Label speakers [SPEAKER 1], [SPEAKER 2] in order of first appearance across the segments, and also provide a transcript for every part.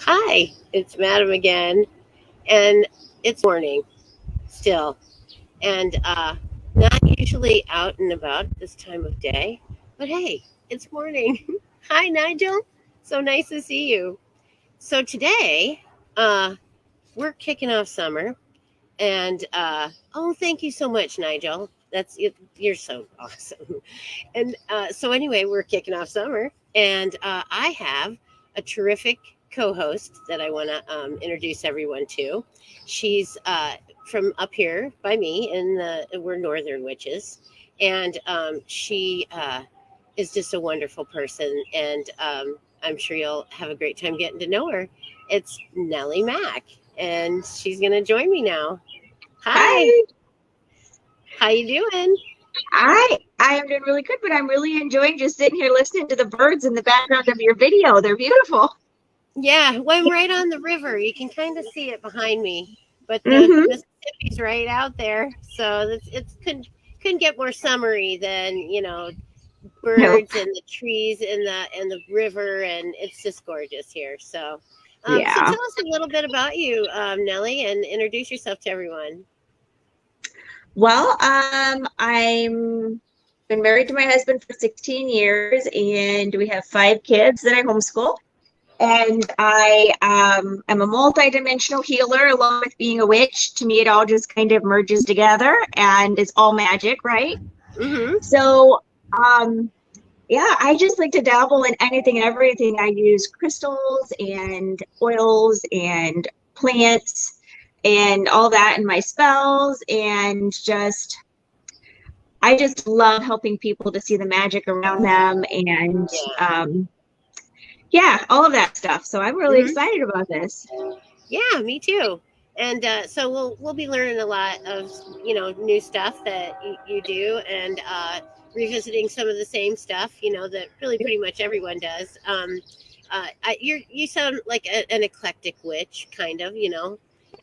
[SPEAKER 1] Hi, it's Madam again, and it's morning still, and not usually out and about this time of day, but hey, it's morning. Hi, Nigel. So nice to see you. So today, uh, we're kicking off summer, and oh, thank you so much, Nigel. You're so awesome. And so anyway, we're kicking off summer, and I have a terrific co-host that I want to introduce everyone to. She's from up here by me, we're Northern Witches, and she is just a wonderful person, and I'm sure you'll have a great time getting to know her. It's Nellie Mack, and she's going to join me now. Hi,
[SPEAKER 2] Hi.
[SPEAKER 1] how you doing?
[SPEAKER 2] I am doing really good, but I'm really enjoying just sitting here listening to the birds in the background of your video. They're beautiful.
[SPEAKER 1] Yeah, well, I'm right on the river. You can kind of see it behind me, but the
[SPEAKER 2] Mm-hmm.
[SPEAKER 1] Mississippi's right out there, so couldn't get more summery than
[SPEAKER 2] No.
[SPEAKER 1] birds and the trees and the river, and it's just gorgeous here. So
[SPEAKER 2] Yeah.
[SPEAKER 1] tell us a little bit about you, Nellie, and introduce yourself to everyone.
[SPEAKER 2] Well, I'm been married to my husband for 16 years, and we have 5 kids that I homeschool. And I am a multi-dimensional healer, along with being a witch. To me, it all just kind of merges together, and it's all magic, right?
[SPEAKER 1] Mm-hmm.
[SPEAKER 2] So, um, yeah, I just like to dabble in anything and everything. I use crystals and oils and plants and all that in my spells, and I just love helping people to see the magic around them, and
[SPEAKER 1] Yeah.
[SPEAKER 2] yeah, all of that stuff. So I'm really
[SPEAKER 1] Mm-hmm.
[SPEAKER 2] excited about this.
[SPEAKER 1] Yeah, me too. And so we'll be learning a lot of new stuff that you do, and revisiting some of the same stuff that really pretty much everyone does. You sound like an eclectic witch, kind of,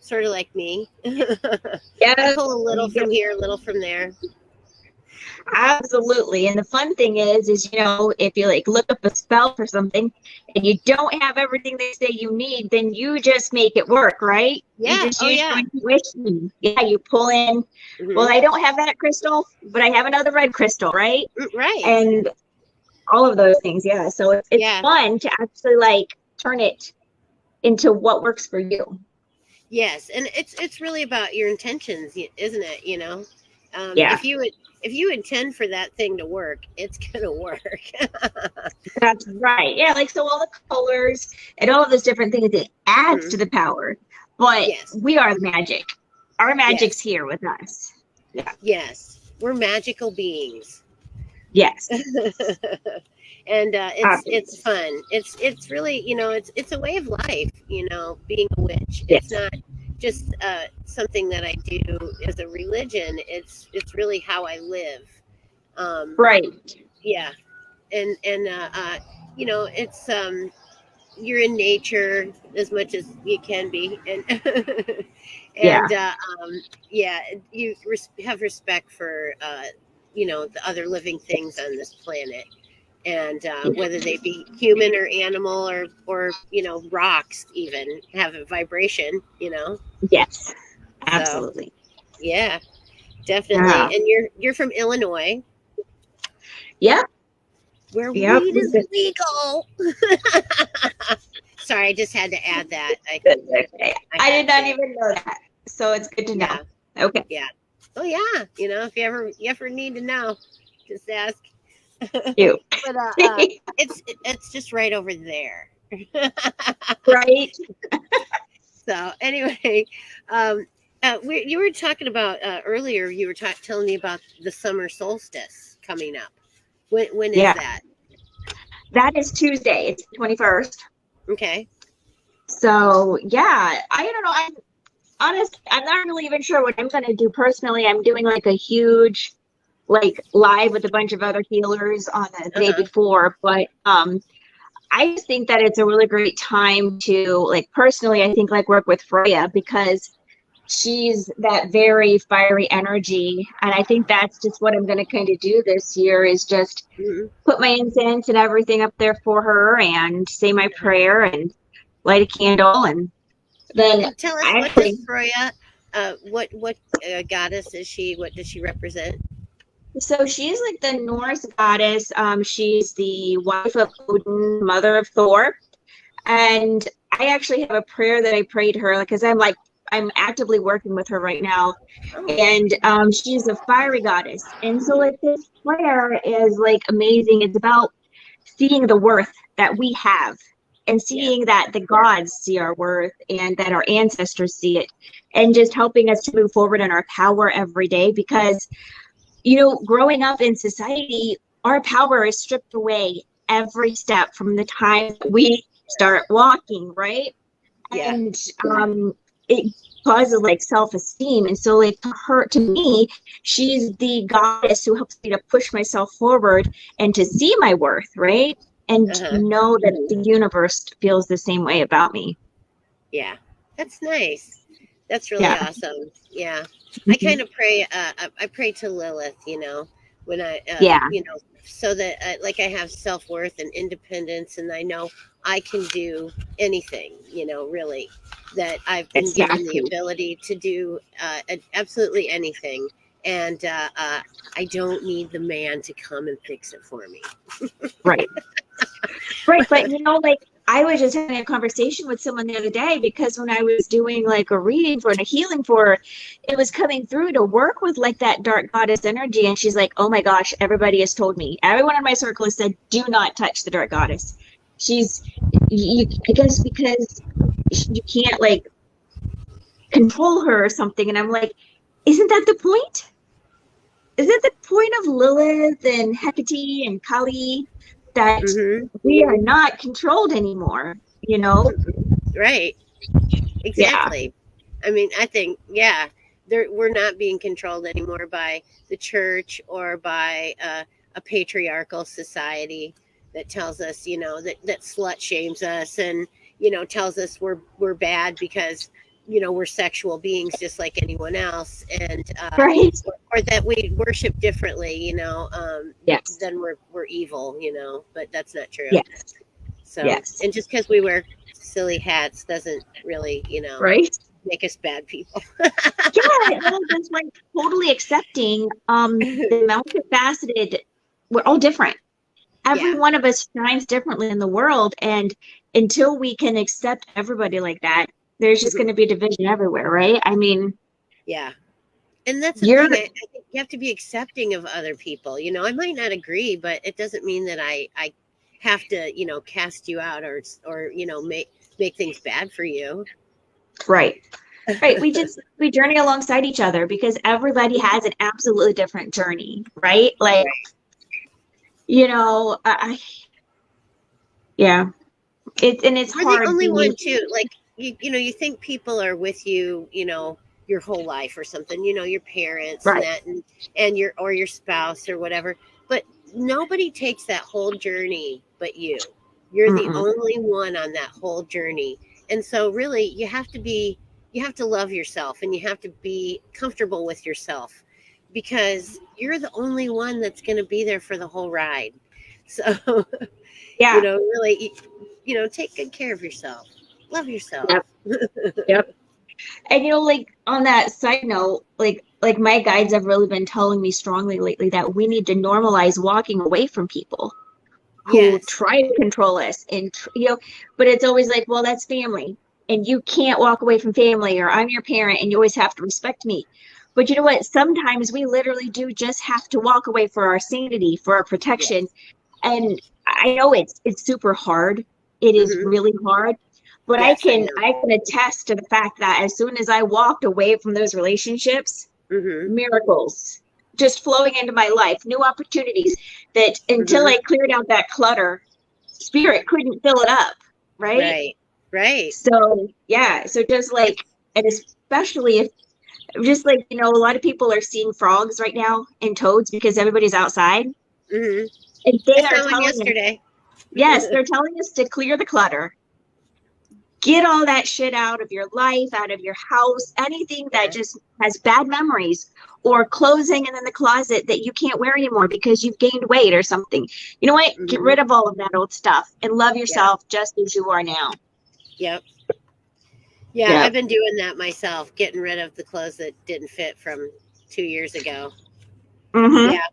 [SPEAKER 1] sort of like me. I
[SPEAKER 2] Yeah,
[SPEAKER 1] pull a little from here, a little from there.
[SPEAKER 2] absolutely. And the fun thing is, if you like look up a spell for something and you don't have everything they say you need, then you just make it work, right? You
[SPEAKER 1] Yeah.
[SPEAKER 2] just
[SPEAKER 1] Oh
[SPEAKER 2] use
[SPEAKER 1] yeah.
[SPEAKER 2] your intuition. Yeah, you pull in, well,
[SPEAKER 1] Hmm.
[SPEAKER 2] I don't have that crystal, but I have another red crystal, right?
[SPEAKER 1] Right.
[SPEAKER 2] And all of those things. Yeah. So it's
[SPEAKER 1] Yeah.
[SPEAKER 2] fun to actually like turn it into what works for you.
[SPEAKER 1] Yes, and it's really about your intentions, isn't it?
[SPEAKER 2] Yeah,
[SPEAKER 1] If you intend for that thing to work, it's gonna work.
[SPEAKER 2] that's right. Yeah, like so all the colors and all of those different things, it adds
[SPEAKER 1] Mhm.
[SPEAKER 2] to the power. But
[SPEAKER 1] Yes,
[SPEAKER 2] we are the magic. Our magic's
[SPEAKER 1] yes,
[SPEAKER 2] here with us. Yeah.
[SPEAKER 1] yes. We're magical beings,
[SPEAKER 2] Yes.
[SPEAKER 1] and it's
[SPEAKER 2] Absolutely.
[SPEAKER 1] fun. It's really it's a way of life. Being a witch. It's
[SPEAKER 2] Yes.
[SPEAKER 1] not just something that I do as a religion. It's really how I live. Um,
[SPEAKER 2] Right.
[SPEAKER 1] yeah, and it's you're in nature as much as you can be, and
[SPEAKER 2] Yeah.
[SPEAKER 1] and yeah, you have respect for the other living things on this planet, and
[SPEAKER 2] Yeah.
[SPEAKER 1] whether they be human or animal or rocks even have a vibration.
[SPEAKER 2] Yes.
[SPEAKER 1] So
[SPEAKER 2] Absolutely.
[SPEAKER 1] yeah, definitely.
[SPEAKER 2] Yeah.
[SPEAKER 1] And you're from Illinois,
[SPEAKER 2] Yep.
[SPEAKER 1] where
[SPEAKER 2] Yep.
[SPEAKER 1] weed is legal. Sorry, I just had to add that.
[SPEAKER 2] Okay.
[SPEAKER 1] I
[SPEAKER 2] I did
[SPEAKER 1] had
[SPEAKER 2] not
[SPEAKER 1] to.
[SPEAKER 2] even know that. So it's good to know.
[SPEAKER 1] Yeah,
[SPEAKER 2] Okay.
[SPEAKER 1] yeah. Oh yeah. If you ever need to know, just ask.
[SPEAKER 2] You.
[SPEAKER 1] But it's just right over there.
[SPEAKER 2] Right.
[SPEAKER 1] So anyway, um, you were talking about earlier. You were telling me about the summer solstice coming up. When is
[SPEAKER 2] Yeah.
[SPEAKER 1] that?
[SPEAKER 2] That is Tuesday. It's the 21st.
[SPEAKER 1] Okay.
[SPEAKER 2] So yeah, I don't know. I'm not really even sure what I'm gonna do personally. I'm doing like a huge like live with a bunch of other healers on the
[SPEAKER 1] Uh
[SPEAKER 2] day
[SPEAKER 1] huh.
[SPEAKER 2] before, but I just think that it's a really great time to like personally, I think like work with Freya because she's that very fiery energy. And I think that's just what I'm gonna kind of do this year is just
[SPEAKER 1] Hmm.
[SPEAKER 2] put my incense and everything up there for her and say my
[SPEAKER 1] Uh-huh.
[SPEAKER 2] prayer and light a candle, and then
[SPEAKER 1] And tell us,
[SPEAKER 2] I
[SPEAKER 1] what does
[SPEAKER 2] actually,
[SPEAKER 1] Freya, what goddess is she? What does she represent?
[SPEAKER 2] so she's like the Norse goddess. She's the wife of Odin, mother of Thor. And I actually have a prayer that I prayed to her because I'm actively working with her right now.
[SPEAKER 1] Oh,
[SPEAKER 2] And she's a fiery goddess. And so like this prayer is like amazing. It's about seeing the worth that we have and
[SPEAKER 1] yeah.
[SPEAKER 2] seeing that the gods see our worth and that our ancestors see it, and just helping us to move forward in our power every day. Because growing up in society, our power is stripped away every step from the time that we start walking, right?
[SPEAKER 1] Yeah.
[SPEAKER 2] And it causes like self-esteem. And so like to me, she's the goddess who helps me to push myself forward and to see my worth, right? And
[SPEAKER 1] Uh-huh.
[SPEAKER 2] know that the universe feels the same way about me.
[SPEAKER 1] Yeah. That's nice. That's really
[SPEAKER 2] Yeah.
[SPEAKER 1] awesome. Yeah. I
[SPEAKER 2] Mhm.
[SPEAKER 1] kind of pray, I pray to Lilith, when
[SPEAKER 2] Yeah.
[SPEAKER 1] so that like I have self-worth and independence, and I know I can do anything, really, that I've been given the
[SPEAKER 2] Exactly.
[SPEAKER 1] ability to do absolutely anything. And I don't need the man to come and fix it for me.
[SPEAKER 2] Right. Right. But like I was just having a conversation with someone the other day because when I was doing like a reading for and a healing for her, it was coming through to work with like that dark goddess energy. And she's like, oh my gosh, everybody has told me, everyone in my circle has said, do not touch the dark goddess. She's, I guess because you can't like control her or something. And I'm like, isn't that the point? Isn't the point of Lilith and Hecate and Kali that
[SPEAKER 1] Hmm.
[SPEAKER 2] we are not controlled anymore, you know?
[SPEAKER 1] Right.
[SPEAKER 2] Yeah,
[SPEAKER 1] Exactly. I mean, I think, yeah, we're not being controlled anymore by the church or by a patriarchal society that tells us, that slut shames us, and tells us we're bad because we're sexual beings just like anyone else, and
[SPEAKER 2] right?
[SPEAKER 1] or that we worship differently,
[SPEAKER 2] Yes,
[SPEAKER 1] then we're evil, but that's not true.
[SPEAKER 2] yes,
[SPEAKER 1] So,
[SPEAKER 2] yes,
[SPEAKER 1] and just because we wear silly hats doesn't really,
[SPEAKER 2] right?
[SPEAKER 1] make us bad people.
[SPEAKER 2] Yeah, no, just like totally accepting the multifaceted, we're all different. Every
[SPEAKER 1] Yeah.
[SPEAKER 2] one of us shines differently in the world, and until we can accept everybody like that, there's just going
[SPEAKER 1] Mhm.
[SPEAKER 2] to be division everywhere, right? I mean,
[SPEAKER 1] Yeah. And that's the
[SPEAKER 2] you're
[SPEAKER 1] thing. I think you have to be accepting of other people. I might not agree, but it doesn't mean that I have to, cast you out, or make things bad for you.
[SPEAKER 2] right. Right. We journey alongside each other because everybody has an absolutely different journey, right? Like,
[SPEAKER 1] Right.
[SPEAKER 2] yeah, it's
[SPEAKER 1] We're the
[SPEAKER 2] hard
[SPEAKER 1] only
[SPEAKER 2] being
[SPEAKER 1] one too. Like, you think people are with you, your whole life or something, your parents and
[SPEAKER 2] right.
[SPEAKER 1] that, and your spouse or whatever. But nobody takes that whole journey but you. You're the
[SPEAKER 2] Mm-mm.
[SPEAKER 1] only one on that whole journey. And so really you have to love yourself, and you have to be comfortable with yourself, because you're the only one that's going to be there for the whole ride. So,
[SPEAKER 2] Yeah.
[SPEAKER 1] really, take good care of yourself. Love yourself.
[SPEAKER 2] Yep. Yep. And like on that side note, like my guides have really been telling me strongly lately that we need to normalize walking away from people who
[SPEAKER 1] Yes.
[SPEAKER 2] try to control us and but it's always like, well, that's family and you can't walk away from family, or I'm your parent and you always have to respect me. But you know what, sometimes we literally do just have to walk away for our sanity, for our protection.
[SPEAKER 1] Yes.
[SPEAKER 2] And I know it's super hard. It is
[SPEAKER 1] Hmm.
[SPEAKER 2] really hard, but i
[SPEAKER 1] Yes, I
[SPEAKER 2] can
[SPEAKER 1] know.
[SPEAKER 2] i can attest to the fact that as soon as I walked away from those relationships,
[SPEAKER 1] Hmm.
[SPEAKER 2] miracles just flowing into my life, new opportunities that until
[SPEAKER 1] Hmm.
[SPEAKER 2] I cleared out that clutter, spirit couldn't fill it up, right?
[SPEAKER 1] Right. Right.
[SPEAKER 2] So yeah, so just like, and especially if just like a lot of people are seeing frogs right now and toads because everybody's outside,
[SPEAKER 1] Hmm.
[SPEAKER 2] and
[SPEAKER 1] I
[SPEAKER 2] they are
[SPEAKER 1] saw one
[SPEAKER 2] telling us,
[SPEAKER 1] yesterday.
[SPEAKER 2] yes, they're telling us to clear the clutter, get all that shit out of your life, out of your house, anything that
[SPEAKER 1] Yeah.
[SPEAKER 2] just has bad memories or clothes hanging in the closet that you can't wear anymore because you've gained weight or something. You know what? Get
[SPEAKER 1] Hmm.
[SPEAKER 2] rid of all of that old stuff and love
[SPEAKER 1] Yeah.
[SPEAKER 2] yourself just as you are now.
[SPEAKER 1] Yep. Yeah,
[SPEAKER 2] Yeah.
[SPEAKER 1] I've been doing that myself, getting rid of the clothes that didn't fit from 2 years ago.
[SPEAKER 2] Mm-hmm.
[SPEAKER 1] Yeah.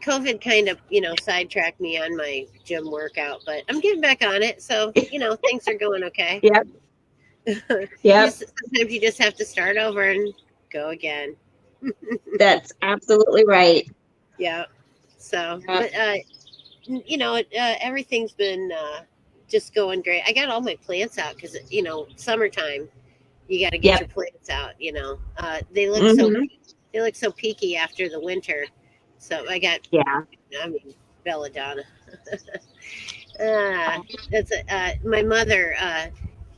[SPEAKER 1] COVID kind of, sidetracked me on my gym workout, but I'm getting back on it. So, things are going okay.
[SPEAKER 2] Yep. Yep.
[SPEAKER 1] Sometimes you just have to start over and go again.
[SPEAKER 2] That's absolutely right.
[SPEAKER 1] Yeah. So,
[SPEAKER 2] Yep.
[SPEAKER 1] but, everything's been just going great. I got all my plants out because, summertime, you got to get
[SPEAKER 2] Yep.
[SPEAKER 1] your plants out, they look
[SPEAKER 2] Mm-hmm.
[SPEAKER 1] so peaky after the winter. So I got,
[SPEAKER 2] Yeah.
[SPEAKER 1] I mean, belladonna. That's my mother.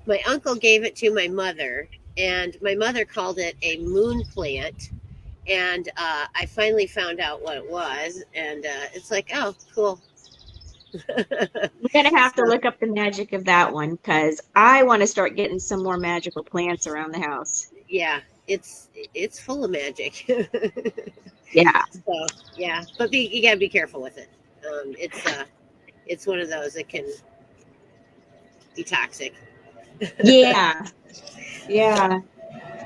[SPEAKER 1] My uncle gave it to my mother, and my mother called it a moon plant. And I finally found out what it was, and it's like, oh, cool.
[SPEAKER 2] I'm gonna have to
[SPEAKER 1] So,
[SPEAKER 2] look up the magic of that one because I want to start getting some more magical plants around the house.
[SPEAKER 1] yeah, it's full of magic.
[SPEAKER 2] Yeah.
[SPEAKER 1] So yeah, but you gotta be careful with it. It's one of those that can be toxic.
[SPEAKER 2] Yeah. Yeah.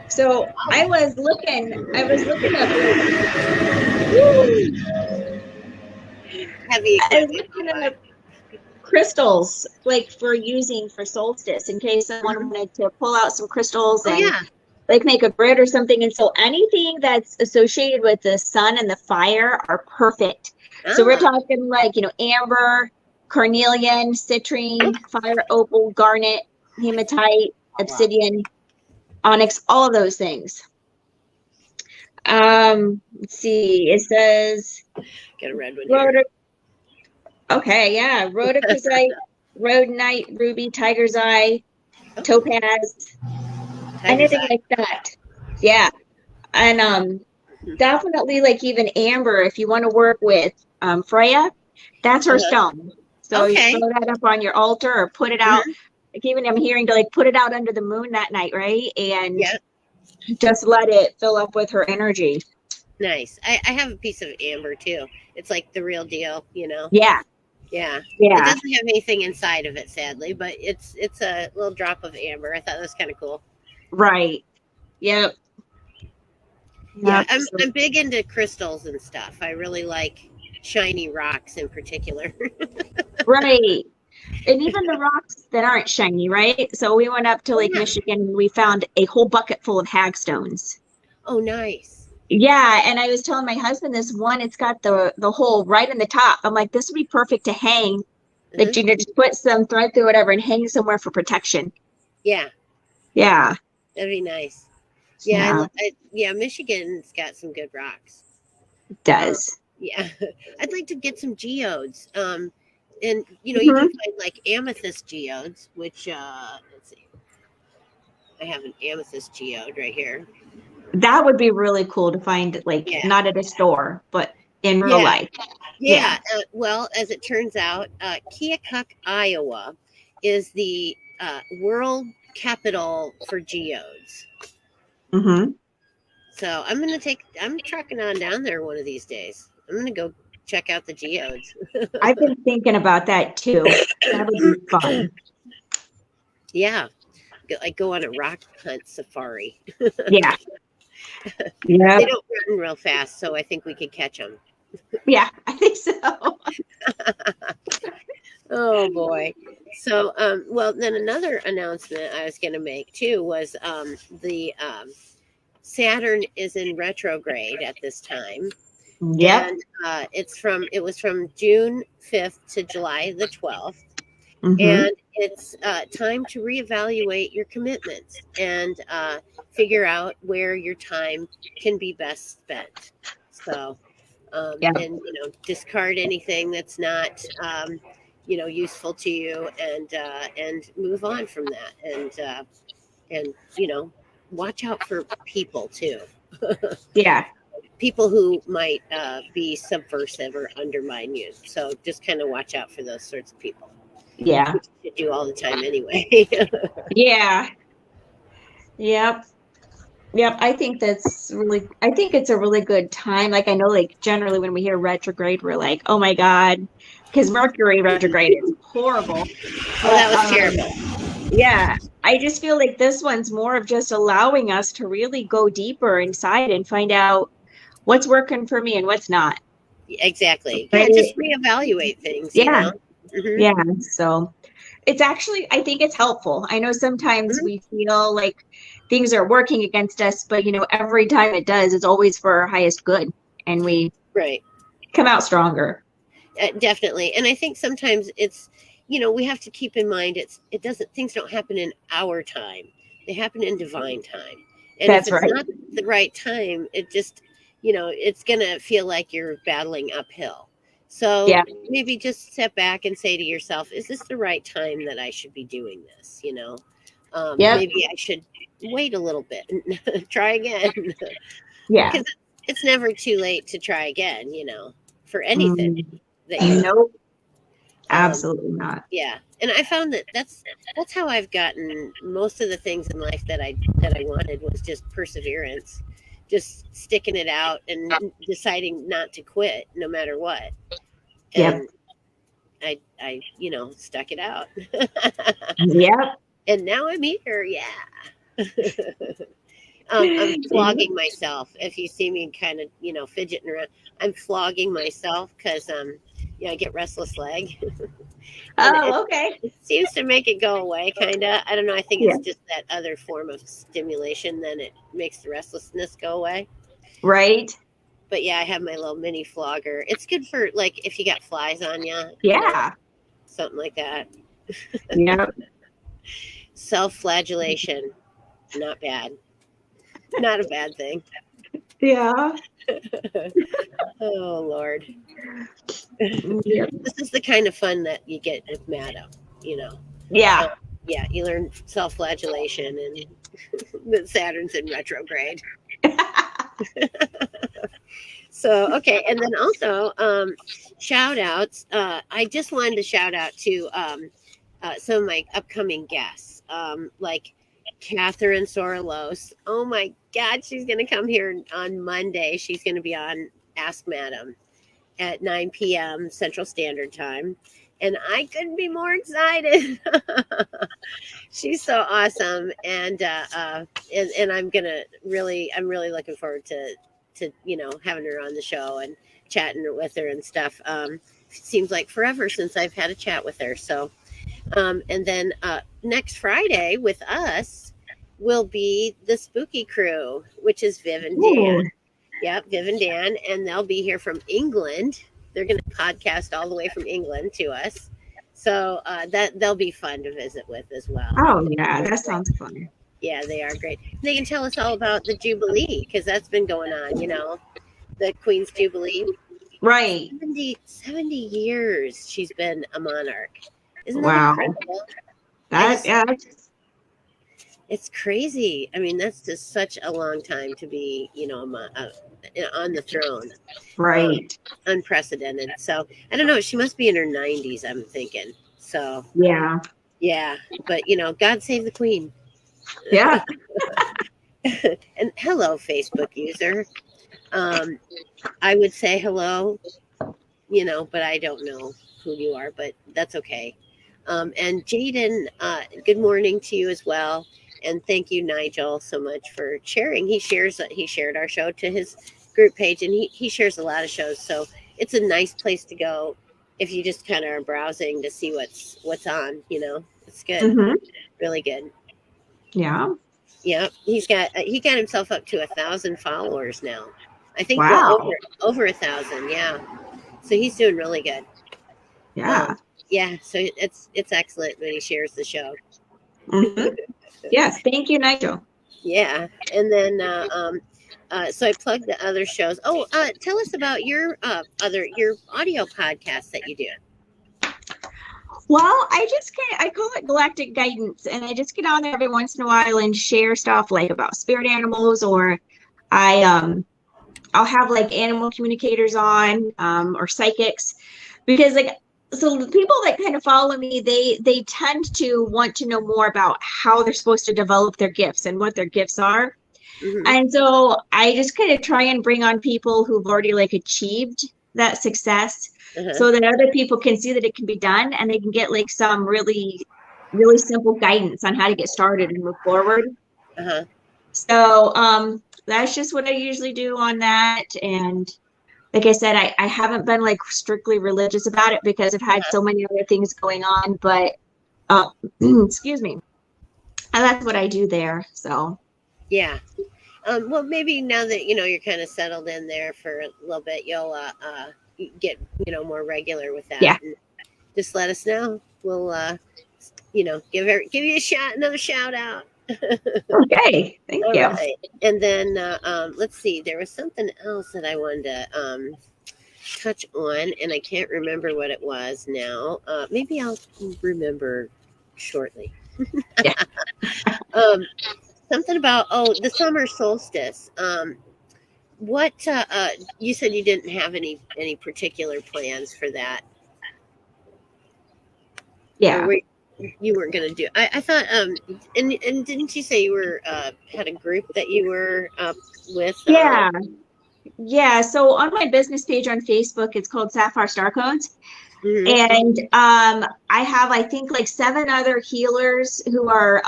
[SPEAKER 2] So I was looking up
[SPEAKER 1] Heavy
[SPEAKER 2] I was
[SPEAKER 1] equipment.
[SPEAKER 2] looking up crystals like for using for solstice in case someone wanted to pull out some crystals
[SPEAKER 1] Oh
[SPEAKER 2] and
[SPEAKER 1] yeah.
[SPEAKER 2] like make a grid or something. And so anything that's associated with the sun and the fire are perfect. So we're
[SPEAKER 1] Ah,
[SPEAKER 2] talking like, amber, carnelian, citrine, fire opal, garnet, hematite, obsidian, onyx, all of those things. Let's see. It says
[SPEAKER 1] get a red one here.
[SPEAKER 2] rhoda. Okay, yeah, rhodochrosite, rhodonite, ruby, tiger's eye, topaz,
[SPEAKER 1] Tiger's
[SPEAKER 2] anything
[SPEAKER 1] eye.
[SPEAKER 2] like that. Yeah. And definitely like even amber, if you want to work with Freya, that's her
[SPEAKER 1] Uh-huh.
[SPEAKER 2] stone. So you
[SPEAKER 1] Okay.
[SPEAKER 2] throw that up on your altar or put it out.
[SPEAKER 1] Mhm.
[SPEAKER 2] Like even I'm hearing to like put it out under the moon that night, right? And
[SPEAKER 1] Yeah.
[SPEAKER 2] just let it fill up with her energy.
[SPEAKER 1] Nice. I have a piece of amber too. It's like the real deal.
[SPEAKER 2] Yeah,
[SPEAKER 1] Yeah. It
[SPEAKER 2] yeah,
[SPEAKER 1] doesn't have anything inside of it, sadly, but it's a little drop of amber. I thought that was kind of cool.
[SPEAKER 2] right. Yep.
[SPEAKER 1] Yeah,
[SPEAKER 2] Yep.
[SPEAKER 1] I'm big into crystals and stuff. I really like shiny rocks in particular.
[SPEAKER 2] Right. And even the rocks that aren't shiny, right? So we went up to
[SPEAKER 1] Oh
[SPEAKER 2] Lake
[SPEAKER 1] yeah.
[SPEAKER 2] Michigan and we found a whole bucket full of hagstones.
[SPEAKER 1] Oh nice.
[SPEAKER 2] Yeah, and I was telling my husband this one, it's got the hole right in the top. I'm like, this would be perfect to hang.
[SPEAKER 1] Uh-huh.
[SPEAKER 2] Like, just put some thread through whatever and hang somewhere for protection.
[SPEAKER 1] Yeah,
[SPEAKER 2] Yeah,
[SPEAKER 1] that'd be nice. Yeah,
[SPEAKER 2] yeah,
[SPEAKER 1] yeah. Michigan's got some good rocks.
[SPEAKER 2] it
[SPEAKER 1] Um,
[SPEAKER 2] does.
[SPEAKER 1] yeah, I'd like to get some geodes. And you can
[SPEAKER 2] Mhm.
[SPEAKER 1] find like amethyst geodes, which let's see, I have an amethyst geode right here.
[SPEAKER 2] That would be really cool to find, like,
[SPEAKER 1] Yeah,
[SPEAKER 2] not at a store, but in real
[SPEAKER 1] yeah,
[SPEAKER 2] life. Yeah.
[SPEAKER 1] yeah. Well, as it turns out, Keokuk, Iowa, is the world capital for geodes.
[SPEAKER 2] Hmm.
[SPEAKER 1] So I'm trucking on down there one of these days. I'm gonna go check out the geodes.
[SPEAKER 2] I've been thinking about that too. That would be fun.
[SPEAKER 1] Yeah, go on a rock hunt safari.
[SPEAKER 2] Yeah.
[SPEAKER 1] They
[SPEAKER 2] Yep.
[SPEAKER 1] don't run real fast, so I think we could catch them.
[SPEAKER 2] Yeah, I think so.
[SPEAKER 1] Oh boy. So, well, then another announcement I was going to make too was the Saturn is in retrograde at this time,
[SPEAKER 2] Yep.
[SPEAKER 1] and it was from June 5th to July the 12th,
[SPEAKER 2] Hmm.
[SPEAKER 1] and it's time to reevaluate your commitments and figure out where your time can be best spent. So,
[SPEAKER 2] Yeah.
[SPEAKER 1] and discard anything that's not useful to you, and move on from that, and watch out for people too.
[SPEAKER 2] Yeah.
[SPEAKER 1] People who might be subversive or undermine you. So just kind of watch out for those sorts of people.
[SPEAKER 2] Yeah.
[SPEAKER 1] Which you do all the time anyway.
[SPEAKER 2] Yeah. Yep. Yep. I think it's a really good time. Like I know like generally when we hear retrograde, we're like, oh my God, because Mercury retrograde is horrible.
[SPEAKER 1] Oh, that was
[SPEAKER 2] But
[SPEAKER 1] terrible.
[SPEAKER 2] Yeah, I just feel like this one's more of just allowing us to really go deeper inside and find out what's working for me and what's not.
[SPEAKER 1] Exactly. Yeah,
[SPEAKER 2] Right?
[SPEAKER 1] just reevaluate things, you
[SPEAKER 2] Yeah,
[SPEAKER 1] know. Hmm.
[SPEAKER 2] yeah. So it's actually, I think it's helpful. I know sometimes
[SPEAKER 1] Hmm.
[SPEAKER 2] we feel like things are working against us, but every time it does, it's always for our highest good, and we
[SPEAKER 1] Right.
[SPEAKER 2] come out stronger.
[SPEAKER 1] Definitely. And I think sometimes it's, we have to keep in mind it doesn't, things don't happen in our time. They happen in divine time. And if
[SPEAKER 2] That's
[SPEAKER 1] it's
[SPEAKER 2] right.
[SPEAKER 1] not the right time, it just, it's going to feel like you're battling uphill. So
[SPEAKER 2] Yeah.
[SPEAKER 1] maybe just step back and say to yourself, is this the right time that I should be doing this?
[SPEAKER 2] Yep.
[SPEAKER 1] Maybe I should wait a little bit and try again.
[SPEAKER 2] Yeah.
[SPEAKER 1] Because it's never too late to try again, for anything
[SPEAKER 2] Mm,
[SPEAKER 1] that you want.
[SPEAKER 2] nope.
[SPEAKER 1] Um,
[SPEAKER 2] Absolutely not.
[SPEAKER 1] yeah, and I found that that's how I've gotten most of the things in life that I wanted was just perseverance, just sticking it out and deciding not to quit no matter what.
[SPEAKER 2] Yep.
[SPEAKER 1] And I stuck it out,
[SPEAKER 2] Yep.
[SPEAKER 1] and now I'm here. Yeah. I'm flogging myself. If you see me kind of, fidgeting around, I'm flogging myself because, I get restless leg, and
[SPEAKER 2] Oh, okay.
[SPEAKER 1] it seems to make it go away, kind of. I don't know. I think
[SPEAKER 2] Yeah.
[SPEAKER 1] it's just that other form of stimulation. Then it makes the restlessness go away.
[SPEAKER 2] Right.
[SPEAKER 1] But yeah, I have my little mini flogger. It's good for like if you got flies on you,
[SPEAKER 2] Yeah.
[SPEAKER 1] something like that.
[SPEAKER 2] Yep.
[SPEAKER 1] Self-flagellation, not bad. Not a bad thing.
[SPEAKER 2] Yeah.
[SPEAKER 1] Oh Lord.
[SPEAKER 2] Yep.
[SPEAKER 1] This is the kind of fun that you get with Madam, you know.
[SPEAKER 2] Yeah.
[SPEAKER 1] Yeah, you learn self-flagellation and that Saturn's in retrograde. So, okay, and then also shout outs. I just wanted to shout out to some of my upcoming guests, like Catherine Sorelos. Oh my God, she's going to come here on Monday. She's going to be on Ask Madam at 9 p.m. Central Standard Time. And I couldn't be more excited. She's so awesome, and I'm really looking forward to having her on the show and chatting with her and stuff. Seems like forever since I've had a chat with her. So, and then next Friday with us will be the Spooky Crew, which is Viv and Dan.
[SPEAKER 2] Ooh.
[SPEAKER 1] Yep, Viv and Dan, and they'll be here from England. They're going to podcast all the way from England to us. So that they'll be fun to visit with as well.
[SPEAKER 2] Oh, yeah. That sounds fun.
[SPEAKER 1] Yeah, they are great. They can tell us all about the Jubilee because that's been going on, the Queen's Jubilee.
[SPEAKER 2] Right.
[SPEAKER 1] 70 years she's been a monarch. Isn't that
[SPEAKER 2] Wow.
[SPEAKER 1] incredible?
[SPEAKER 2] Yeah.
[SPEAKER 1] It's crazy. I mean, that's just such a long time to be, on the throne.
[SPEAKER 2] Right.
[SPEAKER 1] Unprecedented. So I don't know. She must be in her 90s, I'm thinking. So
[SPEAKER 2] Yeah.
[SPEAKER 1] yeah, but God save the Queen.
[SPEAKER 2] Yeah.
[SPEAKER 1] And hello, Facebook user. I would say hello, but I don't know who you are, but that's okay. And Jaden, good morning to you as well. And thank you, Nigel, so much for sharing. He shared our show to his group page, and he shares a lot of shows. So it's a nice place to go if you just kind of are browsing to see what's on. It's good,
[SPEAKER 2] Hmm.
[SPEAKER 1] really good.
[SPEAKER 2] Yeah.
[SPEAKER 1] Yeah, he got himself up to 1,000 followers now. I think
[SPEAKER 2] Wow.
[SPEAKER 1] over 1,000. Yeah, so he's doing really good.
[SPEAKER 2] Yeah.
[SPEAKER 1] Yeah, so it's excellent when he shares the show.
[SPEAKER 2] Hmm. Yes. Thank you, Nigel.
[SPEAKER 1] Yeah, and then so I plugged the other shows. Oh, tell us about your audio podcast that you do.
[SPEAKER 2] Well, I call it Galactic Guidance, and I just get on there every once in a while and share stuff like about spirit animals, or I'll have like animal communicators on, or psychics, because so the people that kind of follow me, they tend to want to know more about how they're supposed to develop their gifts and what their gifts are.
[SPEAKER 1] Mm-hmm.
[SPEAKER 2] And so I just kind of try and bring on people who've already achieved that success,
[SPEAKER 1] Uh-huh.
[SPEAKER 2] so that other people can see that it can be done, and they can get some really really simple guidance on how to get started and move forward.
[SPEAKER 1] Uh-huh.
[SPEAKER 2] So that's just what I usually do on that. And like I said, I haven't been like strictly religious about it because I've had so many other things going on, but excuse me. And that's what I do there. So
[SPEAKER 1] Yeah. Well, maybe now that you're kind of settled in there for a little bit, you'll get more regular with that.
[SPEAKER 2] yeah.
[SPEAKER 1] And just let us know. We'll give you another shout out.
[SPEAKER 2] Okay. Thank
[SPEAKER 1] All
[SPEAKER 2] you.
[SPEAKER 1] right. And then let's see. There was something else that I wanted to touch on, and I can't remember what it was now. Maybe I'll remember shortly.
[SPEAKER 2] Yeah.
[SPEAKER 1] Something about the summer solstice. What you said you didn't have any particular plans for that?
[SPEAKER 2] Yeah.
[SPEAKER 1] Or you weren't going to do? I thought and didn't you say you were had a group that you were with?
[SPEAKER 2] Yeah. Yeah. So on my business page on Facebook, it's called Sapphire Star Codes.
[SPEAKER 1] Mhm.
[SPEAKER 2] And I have, I think, like 7 other healers who are,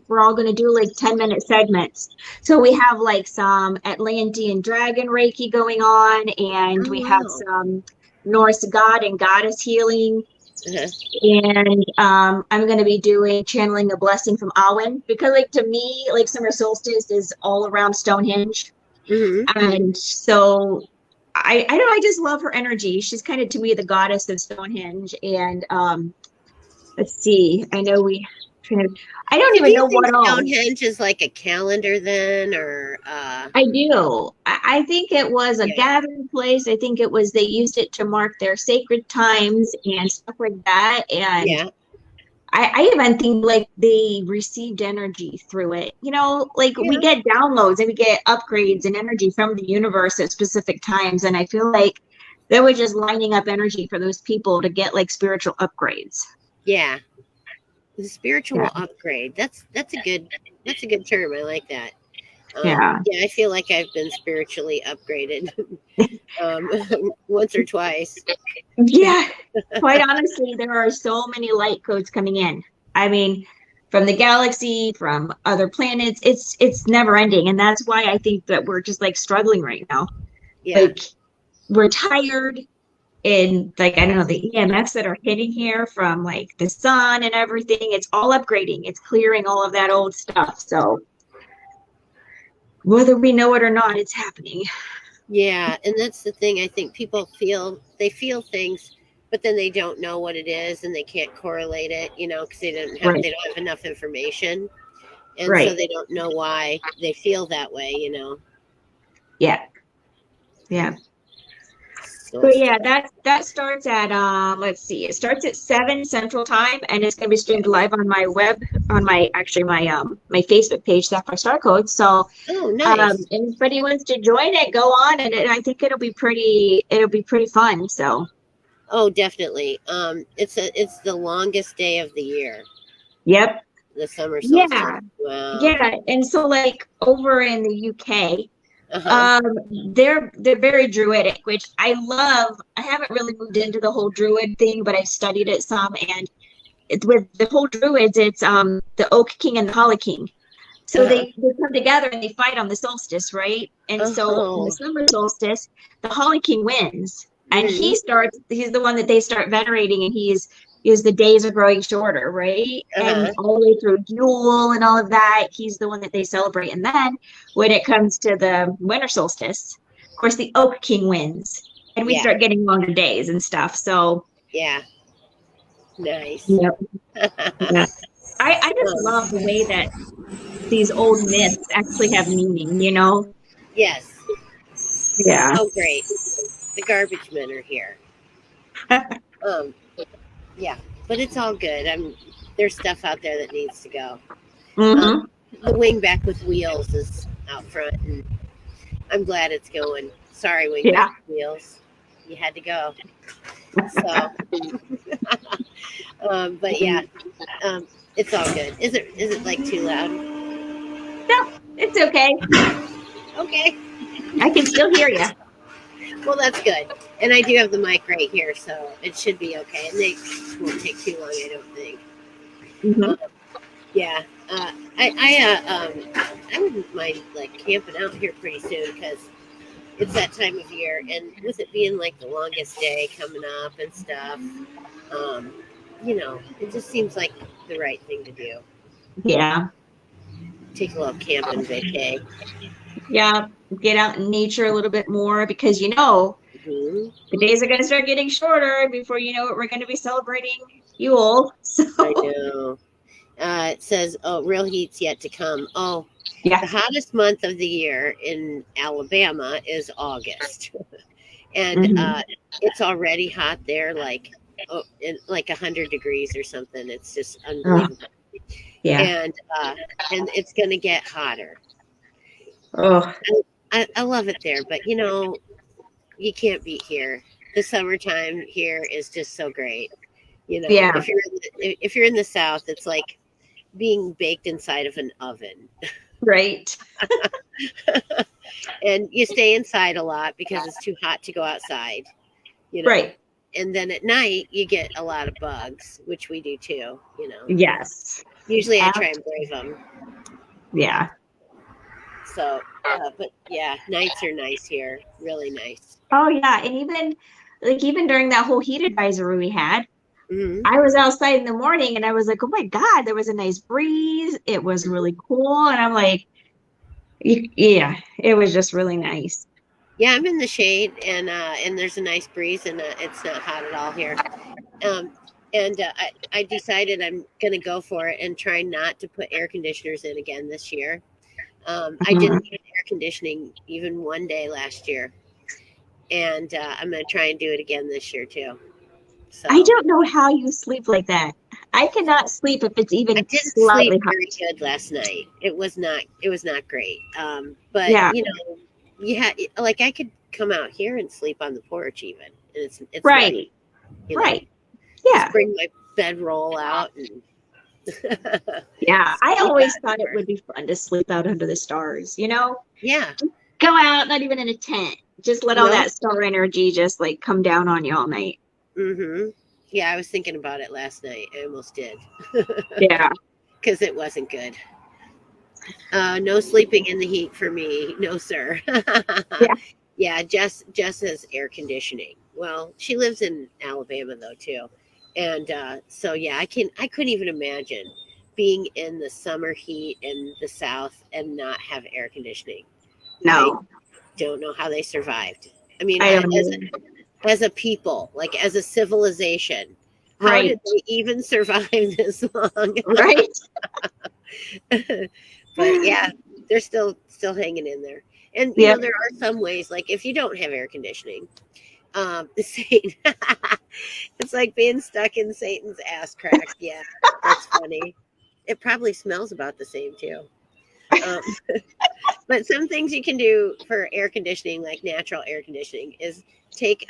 [SPEAKER 2] we're all going to do like 10-minute segments. So we have like some Atlantean dragon Reiki going on, and
[SPEAKER 1] Oh
[SPEAKER 2] we have
[SPEAKER 1] wow.
[SPEAKER 2] some Norse god and goddess healing.
[SPEAKER 1] Uh-huh.
[SPEAKER 2] And I'm going to be doing channeling the blessing from Awen, because like to me, like summer solstice is all around Stonehenge.
[SPEAKER 1] Hmm.
[SPEAKER 2] And so I don't know, I just love her energy. She's kind of to me the goddess of Stonehenge. And let's see, I know I don't
[SPEAKER 1] So do
[SPEAKER 2] even
[SPEAKER 1] you
[SPEAKER 2] know
[SPEAKER 1] think
[SPEAKER 2] what all.
[SPEAKER 1] Stonehenge is like a calendar then, or
[SPEAKER 2] I do. I think it was a
[SPEAKER 1] yeah,
[SPEAKER 2] gathering place. I think it was they used it to mark their sacred times and stuff like that. And
[SPEAKER 1] yeah,
[SPEAKER 2] I even think like they received energy through it. Like we
[SPEAKER 1] yeah,
[SPEAKER 2] get downloads and we get upgrades and energy from the universe at specific times. And I feel like they were just lining up energy for those people to get like spiritual upgrades.
[SPEAKER 1] yeah? The spiritual
[SPEAKER 2] Yeah.
[SPEAKER 1] upgrade. That's a good term. I like that.
[SPEAKER 2] Yeah.
[SPEAKER 1] Yeah, I feel like I've been spiritually upgraded um, once or twice.
[SPEAKER 2] Yeah. Quite honestly, there are so many light codes coming in. I mean, from the galaxy, from other planets, it's never ending. And that's why I think that we're just like struggling right now.
[SPEAKER 1] Yeah,
[SPEAKER 2] Like we're tired, and like I don't know, the EMFs that are hitting here from like the sun and everything, it's all upgrading. It's clearing all of that old stuff. So whether we know it or not, it's happening.
[SPEAKER 1] yeah, and that's the thing. I think people feel things, but then they don't know what it is, and they can't correlate it. Because
[SPEAKER 2] Right.
[SPEAKER 1] they don't have enough information, and so
[SPEAKER 2] Right.
[SPEAKER 1] they don't know why they feel that way.
[SPEAKER 2] Yeah. Yeah. But
[SPEAKER 1] Solstice.
[SPEAKER 2] yeah, that starts at let's see, it starts at 7 Central Time, and it's gonna be streamed live on my my Facebook page, Sapphire Star Code. So
[SPEAKER 1] Oh, nice.
[SPEAKER 2] anybody wants to join it, go on, and I think it'll be pretty fun. So
[SPEAKER 1] Oh, definitely. It's the longest day of the year,
[SPEAKER 2] yep.
[SPEAKER 1] the summer solstice.
[SPEAKER 2] Yeah.
[SPEAKER 1] Wow.
[SPEAKER 2] Yeah. And so like over in the UK,
[SPEAKER 1] Uh-huh.
[SPEAKER 2] they're very druidic, which I love. I haven't really moved into the whole druid thing, but I've studied it some. And it's with the whole druids, it's the Oak King and the Holly King. So
[SPEAKER 1] Uh-huh.
[SPEAKER 2] they come together and they fight on the solstice, right? And so on the
[SPEAKER 1] Oh.
[SPEAKER 2] summer solstice, the Holly King wins. And
[SPEAKER 1] Hmm.
[SPEAKER 2] he's the one that they start venerating, and is the days are growing shorter, right? And
[SPEAKER 1] Uh-huh.
[SPEAKER 2] all the way through Yule and all of that, he's the one that they celebrate. And then when it comes to the winter solstice, of course, the Oak King wins, and we
[SPEAKER 1] Yeah.
[SPEAKER 2] start getting longer days and stuff. So,
[SPEAKER 1] Yeah. Nice.
[SPEAKER 2] yep. Yeah. I just love the way that these old myths actually have meaning.
[SPEAKER 1] Yes.
[SPEAKER 2] Yeah.
[SPEAKER 1] Oh, great. The garbage men are here. Um, yeah, but it's all good. There's stuff out there that needs to go.
[SPEAKER 2] Mm-hmm.
[SPEAKER 1] The wingback with wheels is out front, and I'm glad it's going. Sorry, wingback
[SPEAKER 2] Yeah.
[SPEAKER 1] with wheels. You had to go. So, but yeah, it's all good. Is it like too loud?
[SPEAKER 2] No, it's okay.
[SPEAKER 1] Okay.
[SPEAKER 2] I can still hear you.
[SPEAKER 1] Well, that's good. And I do have the mic right here, so it should be okay. And they won't take too long, I don't think.
[SPEAKER 2] Hmm.
[SPEAKER 1] Yeah, I wouldn't mind like camping out here pretty soon because it's that time of year, and with it being like the longest day coming up and stuff, um, it just seems like the right thing to do.
[SPEAKER 2] Yeah.
[SPEAKER 1] Take a little camping vacay.
[SPEAKER 2] Yeah. Get out in nature a little bit more because you know
[SPEAKER 1] Hmm.
[SPEAKER 2] the days are going to start getting shorter. Before you know it, we're going to be celebrating Yule.
[SPEAKER 1] I
[SPEAKER 2] So,
[SPEAKER 1] know. It says, "Oh, real heat's yet to come." Oh,
[SPEAKER 2] yeah.
[SPEAKER 1] the hottest month of the year in Alabama is August, and
[SPEAKER 2] Hmm.
[SPEAKER 1] it's already hot there, like 100 degrees or something. It's just
[SPEAKER 2] Oh,
[SPEAKER 1] unbelievable,
[SPEAKER 2] yeah.
[SPEAKER 1] and it's going to get hotter.
[SPEAKER 2] Oh,
[SPEAKER 1] I love it there, but you can't beat here. The summertime here is just so great.
[SPEAKER 2] yeah.
[SPEAKER 1] If you're in the South, it's like being baked inside of an oven.
[SPEAKER 2] Right.
[SPEAKER 1] And you stay inside a lot because it's too hot to go outside, you know.
[SPEAKER 2] Right.
[SPEAKER 1] And then at night you get a lot of bugs, which we do too.
[SPEAKER 2] Yes.
[SPEAKER 1] Usually I
[SPEAKER 2] Ab-
[SPEAKER 1] try and brave them.
[SPEAKER 2] Yeah.
[SPEAKER 1] So, but yeah, nights are nice here, really nice.
[SPEAKER 2] Oh, yeah. And even during that whole heat advisory we had,
[SPEAKER 1] Hmm.
[SPEAKER 2] I was outside in the morning and I was like, oh my God, there was a nice breeze. It was really cool. And I'm like, yeah, it was just really nice.
[SPEAKER 1] Yeah, I'm in the shade, and there's a nice breeze, and it's not hot at all here. Um, and I decided I'm going to go for it and try not to put air conditioners in again this year. I
[SPEAKER 2] Mhm.
[SPEAKER 1] didn't use air conditioning even one day last year, and I'm going to try and do it again this year too.
[SPEAKER 2] I
[SPEAKER 1] So
[SPEAKER 2] don't know how you sleep like that. I cannot sleep if it's
[SPEAKER 1] I
[SPEAKER 2] even
[SPEAKER 1] didn't sleep
[SPEAKER 2] slightly hot.
[SPEAKER 1] very good last night. It was not great. But
[SPEAKER 2] Yeah,
[SPEAKER 1] yeah, like I could come out here and sleep on the porch even, and it's nice.
[SPEAKER 2] right,
[SPEAKER 1] You know,
[SPEAKER 2] right.
[SPEAKER 1] just
[SPEAKER 2] Yeah,
[SPEAKER 1] bring my bedroll out and
[SPEAKER 2] yeah. I
[SPEAKER 1] sleep
[SPEAKER 2] always
[SPEAKER 1] out
[SPEAKER 2] thought it
[SPEAKER 1] here.
[SPEAKER 2] would be fun to sleep out under the stars, you know?
[SPEAKER 1] Yeah.
[SPEAKER 2] Go out, not even in a tent. Just let all
[SPEAKER 1] No.
[SPEAKER 2] that star energy just like come down on you all night.
[SPEAKER 1] Mm-hmm. Yeah, I was thinking about it last night. I almost did
[SPEAKER 2] Yeah,
[SPEAKER 1] because it wasn't good. No sleeping in the heat for me. No, sir.
[SPEAKER 2] yeah.
[SPEAKER 1] Yeah, Jess has air conditioning. Well, she lives in Alabama though too, and so yeah, I couldn't even imagine being in the summer heat in the South and not have air conditioning. I
[SPEAKER 2] No,
[SPEAKER 1] don't know how they survived. I mean,
[SPEAKER 2] I don't even.
[SPEAKER 1] as a people, like as a civilization, how
[SPEAKER 2] Right,
[SPEAKER 1] did they even survive this long?
[SPEAKER 2] right.
[SPEAKER 1] But yeah, they're still hanging in there. And
[SPEAKER 2] Yep.
[SPEAKER 1] there are some ways, like if you don't have air conditioning, Satan, it's like being stuck in Satan's ass crack. Yeah, that's funny. It probably smells about the same too. Um, but some things you can do for air conditioning, like natural air conditioning, is take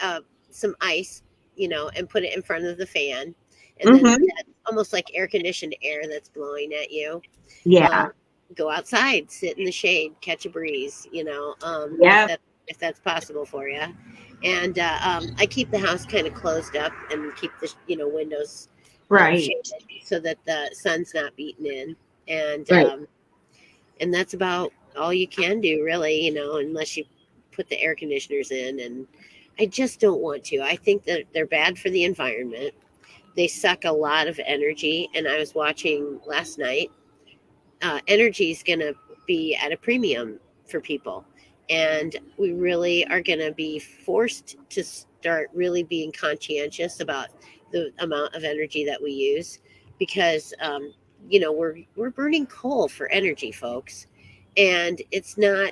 [SPEAKER 1] some ice, and put it in front of the fan, and then
[SPEAKER 2] Hmm.
[SPEAKER 1] that's almost like air conditioned air that's blowing at you.
[SPEAKER 2] Yeah.
[SPEAKER 1] Um, Go outside, sit in the shade, catch a breeze. If
[SPEAKER 2] Yep.
[SPEAKER 1] that's possible for you. And I keep the house kind of closed up and keep the windows
[SPEAKER 2] Right.
[SPEAKER 1] shaded so that the sun's not beating in. And
[SPEAKER 2] Right.
[SPEAKER 1] that's about all you can do, really. Unless you put the air conditioners in. And I just don't want to. I think that they're bad for the environment. They suck a lot of energy. And I was watching last night. Energy is going to be at a premium for people. And we really are going to be forced to start really being conscientious about the amount of energy that we use because, we're burning coal for energy, folks. And it's not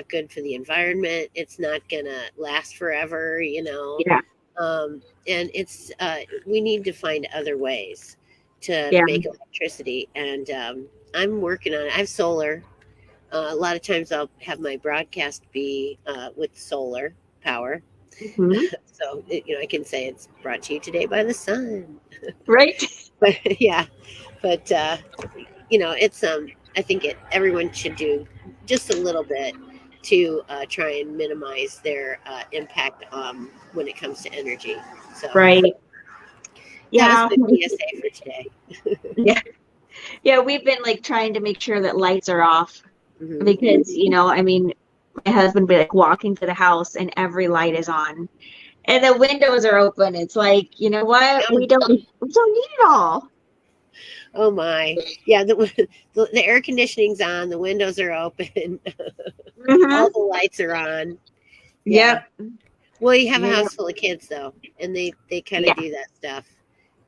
[SPEAKER 1] good for the environment. It's not going to last forever.
[SPEAKER 2] Yeah.
[SPEAKER 1] And we need to find other ways to
[SPEAKER 2] Yeah.
[SPEAKER 1] make electricity. And I'm working on it. I have solar. A lot of times I'll have my broadcast be with solar power.
[SPEAKER 2] Hmm.
[SPEAKER 1] So, I can say it's brought to you today by the sun.
[SPEAKER 2] Right.
[SPEAKER 1] But yeah, but it's I think everyone should do just a little bit to try and minimize their impact when it comes to energy. So
[SPEAKER 2] Right. Yeah.
[SPEAKER 1] was my PSA for today.
[SPEAKER 2] Yeah. Yeah, we've been like trying to make sure that lights are off
[SPEAKER 1] Hmm.
[SPEAKER 2] because, I mean, my husband be like walking to the house and every light is on and the windows are open. It's like, you know what? We don't need it all.
[SPEAKER 1] Oh my. Yeah, the air conditioning's on, the windows are open, all
[SPEAKER 2] Hmm.
[SPEAKER 1] the lights are on. Yeah.
[SPEAKER 2] Yep.
[SPEAKER 1] Well, you have a
[SPEAKER 2] Yep.
[SPEAKER 1] house full of kids though, and they kind of
[SPEAKER 2] Yeah.
[SPEAKER 1] do that stuff,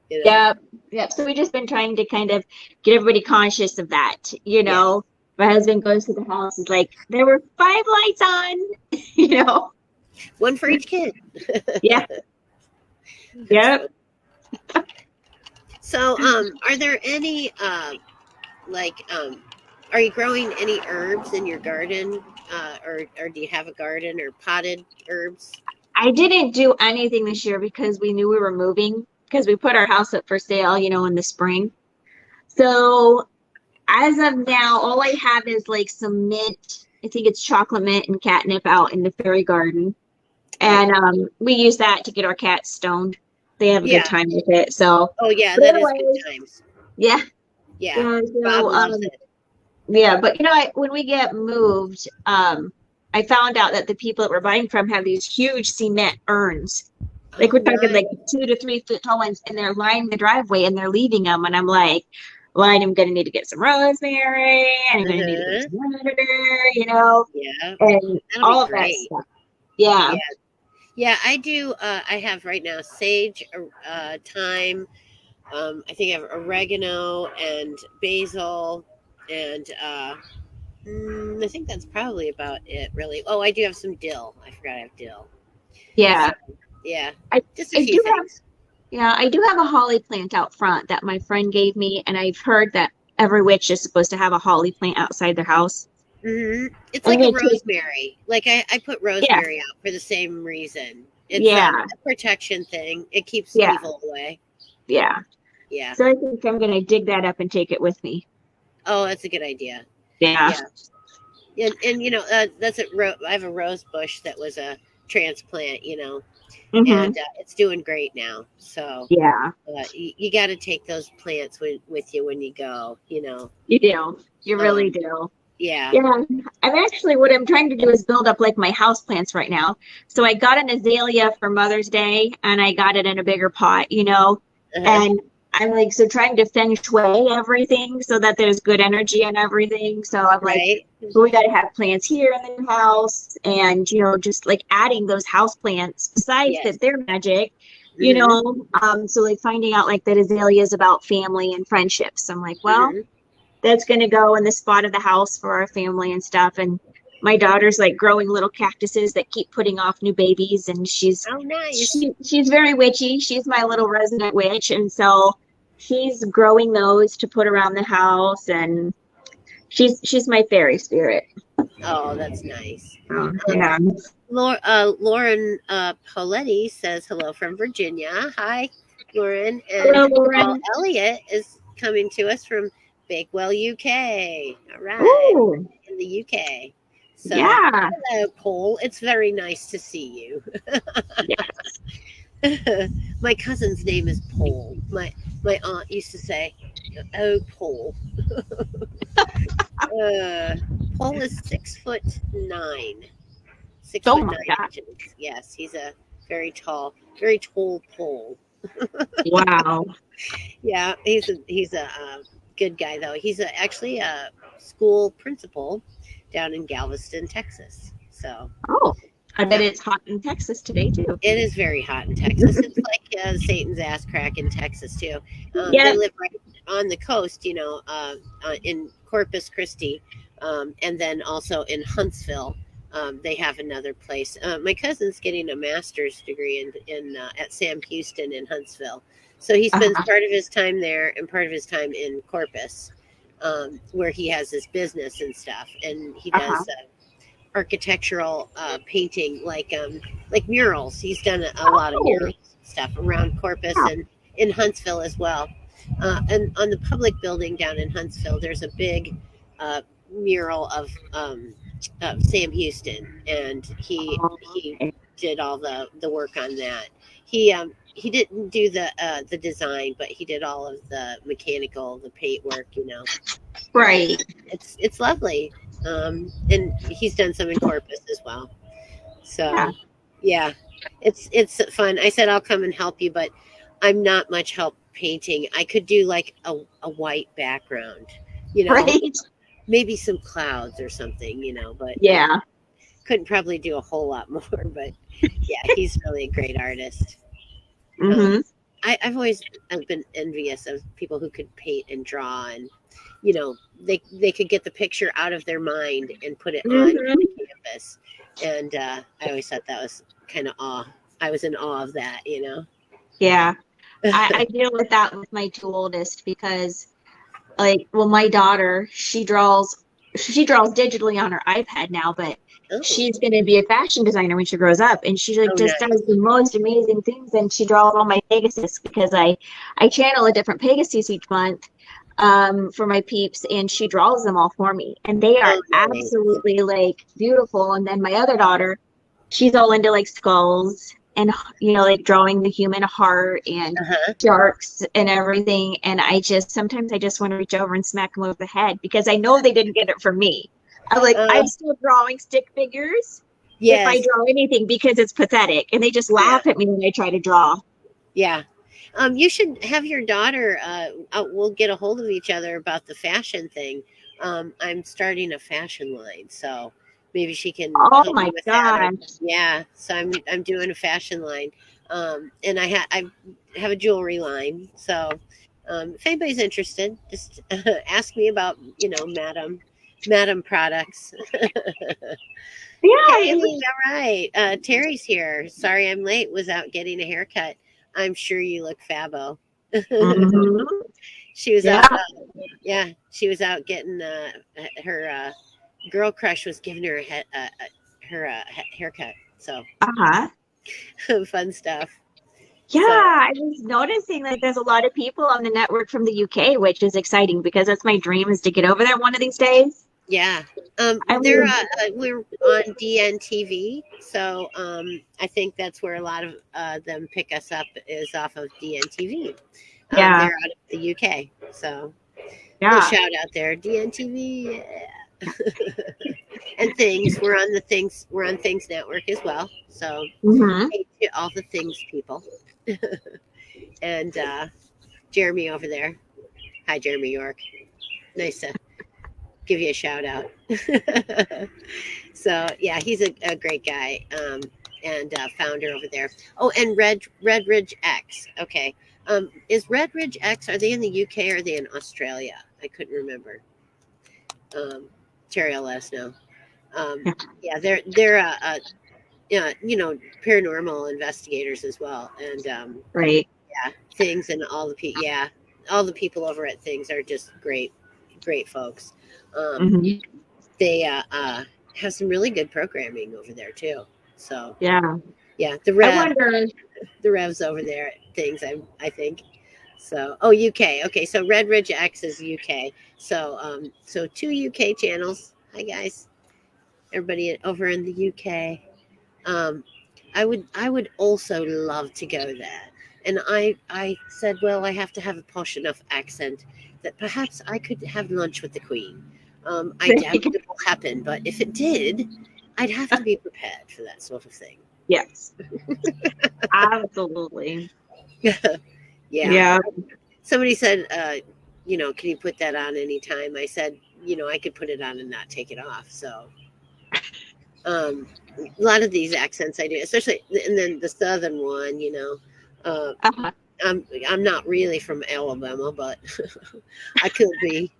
[SPEAKER 1] you know.
[SPEAKER 2] Yep. Yep. So we just been trying to kind of get everybody conscious of that.
[SPEAKER 1] Yeah.
[SPEAKER 2] My husband goes to the house, is like, there were 5 lights on, you know.
[SPEAKER 1] One for each kid.
[SPEAKER 2] Yeah.
[SPEAKER 1] That's
[SPEAKER 2] Yep.
[SPEAKER 1] fun. So, are there any like are you growing any herbs in your garden? Or do you have a garden or potted herbs?
[SPEAKER 2] I didn't do anything this year because we knew we were moving because we put our house up for sale, in the spring. So as of now, all I have is like some mint. I think it's chocolate mint and catnip out in the fairy garden.
[SPEAKER 1] Oh,
[SPEAKER 2] And we use that to get our cats stoned. They have a good
[SPEAKER 1] yeah.
[SPEAKER 2] time with it. So,
[SPEAKER 1] Oh, yeah.
[SPEAKER 2] but
[SPEAKER 1] That is good
[SPEAKER 2] otherwise,
[SPEAKER 1] times.
[SPEAKER 2] yeah,
[SPEAKER 1] Yeah.
[SPEAKER 2] yeah.
[SPEAKER 1] Bob
[SPEAKER 2] So,
[SPEAKER 1] loves it.
[SPEAKER 2] yeah. But when we get moved, I found out that the people that we're buying from have these huge cement urns. Like
[SPEAKER 1] Oh,
[SPEAKER 2] we're talking
[SPEAKER 1] nice.
[SPEAKER 2] like 2 to 3 foot tall ones, and they're lining the driveway and they're leaving them. And I'm like, well, I'm gonna need to get some rosemary, and I'm gonna need to get
[SPEAKER 1] Uh-huh.
[SPEAKER 2] some lavender,
[SPEAKER 1] Yeah.
[SPEAKER 2] and
[SPEAKER 1] That'll be
[SPEAKER 2] all of that
[SPEAKER 1] great.
[SPEAKER 2] stuff. Yeah.
[SPEAKER 1] Yeah. Yeah, I do. I have right now sage, thyme. I think I have oregano and basil, and I think that's probably about it, really. Oh, I do have some dill. I forgot I have dill. So,
[SPEAKER 2] Yeah.
[SPEAKER 1] yeah,
[SPEAKER 2] I
[SPEAKER 1] just a
[SPEAKER 2] I
[SPEAKER 1] few
[SPEAKER 2] do have
[SPEAKER 1] things.
[SPEAKER 2] yeah, I do have a holly plant out front that my friend gave me, and I've heard that every witch is supposed to have a holly plant outside their house.
[SPEAKER 1] It's
[SPEAKER 2] I'm
[SPEAKER 1] like a
[SPEAKER 2] gonna take
[SPEAKER 1] rosemary. Like I put
[SPEAKER 2] Yeah,
[SPEAKER 1] rosemary out for the same reason. It's
[SPEAKER 2] yeah,
[SPEAKER 1] a protection thing. It keeps
[SPEAKER 2] yeah,
[SPEAKER 1] evil away.
[SPEAKER 2] yeah.
[SPEAKER 1] Yeah.
[SPEAKER 2] So I think I'm gonna dig that up and take it with me.
[SPEAKER 1] Oh, that's a good idea.
[SPEAKER 2] Yeah.
[SPEAKER 1] Yeah. And that's a I have a rose bush that was a transplant. And
[SPEAKER 2] Hmm.
[SPEAKER 1] it's doing great now. So
[SPEAKER 2] Yeah,
[SPEAKER 1] you got to take those plants with you when you go.
[SPEAKER 2] you do. You really
[SPEAKER 1] Um,
[SPEAKER 2] do.
[SPEAKER 1] yeah.
[SPEAKER 2] Yeah, what I'm trying to do is build up like my house plants right now. So I got an azalea for Mother's Day and I got it in a bigger pot,
[SPEAKER 1] Uh-huh.
[SPEAKER 2] and I'm like, so trying to feng shui everything so that there's good energy and everything. So I'm like,
[SPEAKER 1] Right.
[SPEAKER 2] well, we got to have plants here in the new house and, just like adding those house plants besides that
[SPEAKER 1] Yes.
[SPEAKER 2] they're magic,
[SPEAKER 1] Hmm.
[SPEAKER 2] so like finding out like that azalea is about family and friendships. I'm like, well,
[SPEAKER 1] Hmm.
[SPEAKER 2] that's going to go in the spot of the house for our family and stuff. And my daughter's like growing little cactuses that keep putting off new babies, and
[SPEAKER 1] Oh, nice.
[SPEAKER 2] she's very witchy. She's my little resident witch, and so she's growing those to put around the house, and she's my fairy spirit.
[SPEAKER 1] Oh, that's nice. Um,
[SPEAKER 2] Yeah.
[SPEAKER 1] Lauren Poletti says hello from Virginia. Hi, Lauren. And
[SPEAKER 2] Hello,
[SPEAKER 1] Paul
[SPEAKER 2] Lauren.
[SPEAKER 1] Elliott is coming to us from Bakewell, UK. All right,
[SPEAKER 2] Ooh,
[SPEAKER 1] in the UK. So,
[SPEAKER 2] yeah.
[SPEAKER 1] hello, Paul. It's very nice to see you.
[SPEAKER 2] Yeah.
[SPEAKER 1] My cousin's name is Paul. My aunt used to say, "Oh, Paul." Uh, Paul is 6'9". Six
[SPEAKER 2] Oh
[SPEAKER 1] foot
[SPEAKER 2] my
[SPEAKER 1] nine
[SPEAKER 2] God.
[SPEAKER 1] inches. Yes, he's a very tall pole.
[SPEAKER 2] Wow.
[SPEAKER 1] Yeah, he's a good guy though. He's actually a school principal down in Galveston, Texas. So
[SPEAKER 2] Oh, I bet
[SPEAKER 1] yeah,
[SPEAKER 2] it's hot in Texas today too.
[SPEAKER 1] it is very hot in Texas. It's like Satan's ass crack in Texas too. They
[SPEAKER 2] Yep.
[SPEAKER 1] live right on the coast, in Corpus Christi, and then also in Huntsville. They have another place. My cousin's getting a master's degree in at Sam Houston in Huntsville, so he spends
[SPEAKER 2] Uh-huh.
[SPEAKER 1] part of his time there and part of his time in Corpus, where he has his business and stuff, and he does
[SPEAKER 2] Uh-huh.
[SPEAKER 1] architectural painting, like murals. He's done a lot of
[SPEAKER 2] Oh,
[SPEAKER 1] murals stuff around Corpus
[SPEAKER 2] yeah.
[SPEAKER 1] and in Huntsville as well. And on the public building down in Huntsville, there's a big mural of Sam Houston, and he
[SPEAKER 2] Oh,
[SPEAKER 1] he
[SPEAKER 2] okay.
[SPEAKER 1] did all the work on that. He he didn't do the design, but he did all of the mechanical, the paint work.
[SPEAKER 2] Right.
[SPEAKER 1] It's lovely. And he's done some in Corpus as well.
[SPEAKER 2] Yeah.
[SPEAKER 1] So yeah, it's fun. I said I'll come and help you, but I'm not much help painting. I could do like a white background,
[SPEAKER 2] Right.
[SPEAKER 1] maybe some clouds or something, but
[SPEAKER 2] Yeah.
[SPEAKER 1] couldn't probably do a whole lot more. But yeah, he's really a great artist. Um,
[SPEAKER 2] Mm-hmm.
[SPEAKER 1] I've always been envious of people who could paint and draw, and they could get the picture out of their mind and put it on
[SPEAKER 2] Mm-hmm.
[SPEAKER 1] the canvas. And I always thought that was kind of awe. I was in awe of that.
[SPEAKER 2] Yeah. I deal with that with my two oldest because like, well, my daughter, she draws digitally on her iPad now, but
[SPEAKER 1] Oh,
[SPEAKER 2] she's going to be a fashion designer when she grows up, and she like
[SPEAKER 1] oh,
[SPEAKER 2] just
[SPEAKER 1] nice.
[SPEAKER 2] does the most amazing things, and she draws all my Pegasus because I channel a different Pegasus each month for my peeps, and she draws them all for me, and they are
[SPEAKER 1] Oh, nice.
[SPEAKER 2] absolutely like beautiful. And then my other daughter, she's all into like skulls and like drawing the human heart and
[SPEAKER 1] Uh-huh.
[SPEAKER 2] sharks and everything. And sometimes I just want to reach over and smack them over the head because I know they didn't get it from me. I'm like, I'm
[SPEAKER 1] Uh,
[SPEAKER 2] still drawing stick figures if I
[SPEAKER 1] yes.
[SPEAKER 2] draw anything because it's pathetic. And they just
[SPEAKER 1] Yeah.
[SPEAKER 2] laugh at me when I try to draw.
[SPEAKER 1] Yeah. You should have your daughter. We'll get a hold of each other about the fashion thing. I'm starting a fashion line, so maybe she can
[SPEAKER 2] Oh
[SPEAKER 1] help me
[SPEAKER 2] my
[SPEAKER 1] with that. Or
[SPEAKER 2] gosh.
[SPEAKER 1] yeah, so I'm doing a fashion line, and I have a jewelry line. So if anybody's interested, just ask me about Madam products.
[SPEAKER 2] Yeah.
[SPEAKER 1] Hey, all right. Terry's here. Sorry I'm late. Was out getting a haircut. I'm sure you look fabo.
[SPEAKER 2] Mhm.
[SPEAKER 1] She was out.
[SPEAKER 2] Yeah.
[SPEAKER 1] Yeah, she was out getting her girl crush was giving her her haircut. So
[SPEAKER 2] Uh-huh.
[SPEAKER 1] fun stuff.
[SPEAKER 2] Yeah,
[SPEAKER 1] So
[SPEAKER 2] I was noticing like there's a lot of people on the network from the UK, which is exciting because that's my dream is to get over there one of these days.
[SPEAKER 1] yeah,
[SPEAKER 2] I
[SPEAKER 1] they're
[SPEAKER 2] mean,
[SPEAKER 1] we're on DNTV. So I think that's where a lot of them pick us up is off of DNTV.
[SPEAKER 2] yeah,
[SPEAKER 1] They're out of the UK. So little
[SPEAKER 2] yeah.
[SPEAKER 1] shout out there, DNTV. Yeah. And things. We're on the things. We're on Things Network as well. So
[SPEAKER 2] Hmm.
[SPEAKER 1] hey to all the things people. And Jeremy over there. Hi, Jeremy York. Nice to give you a shout out. So yeah, he's a great guy, and founder over there. Oh, and Red Ridge X. Okay, is Red Ridge X? Are they in the UK or are they in Australia? I couldn't remember. Terry will let us know. Um, yeah, they're yeah, paranormal investigators as well, and
[SPEAKER 2] Right.
[SPEAKER 1] yeah, things and all the people. Yeah, all the people over at Things are just great folks. Um,
[SPEAKER 2] Hmm.
[SPEAKER 1] they have some really good programming over there too. So
[SPEAKER 2] Yeah.
[SPEAKER 1] yeah,
[SPEAKER 2] I wonder.
[SPEAKER 1] the Revs over there at Things. I think. So UK. Okay, so Red Ridge X is UK. So so two UK channels. Hi guys, everybody over in the UK. Um, I would also love to go there. And I said, well, I have to have a posh enough accent that perhaps I could have lunch with the Queen. I doubt it will happen, but if it did, I'd have to be prepared for that sort of thing.
[SPEAKER 2] Yes, absolutely.
[SPEAKER 1] Yeah.
[SPEAKER 2] Yeah.
[SPEAKER 1] Somebody said, can you put that on anytime? I said, I could put it on and not take it off. So a lot of these accents I do, especially, and then the southern one,
[SPEAKER 2] Uh-huh.
[SPEAKER 1] I'm not really from Alabama, but I could be.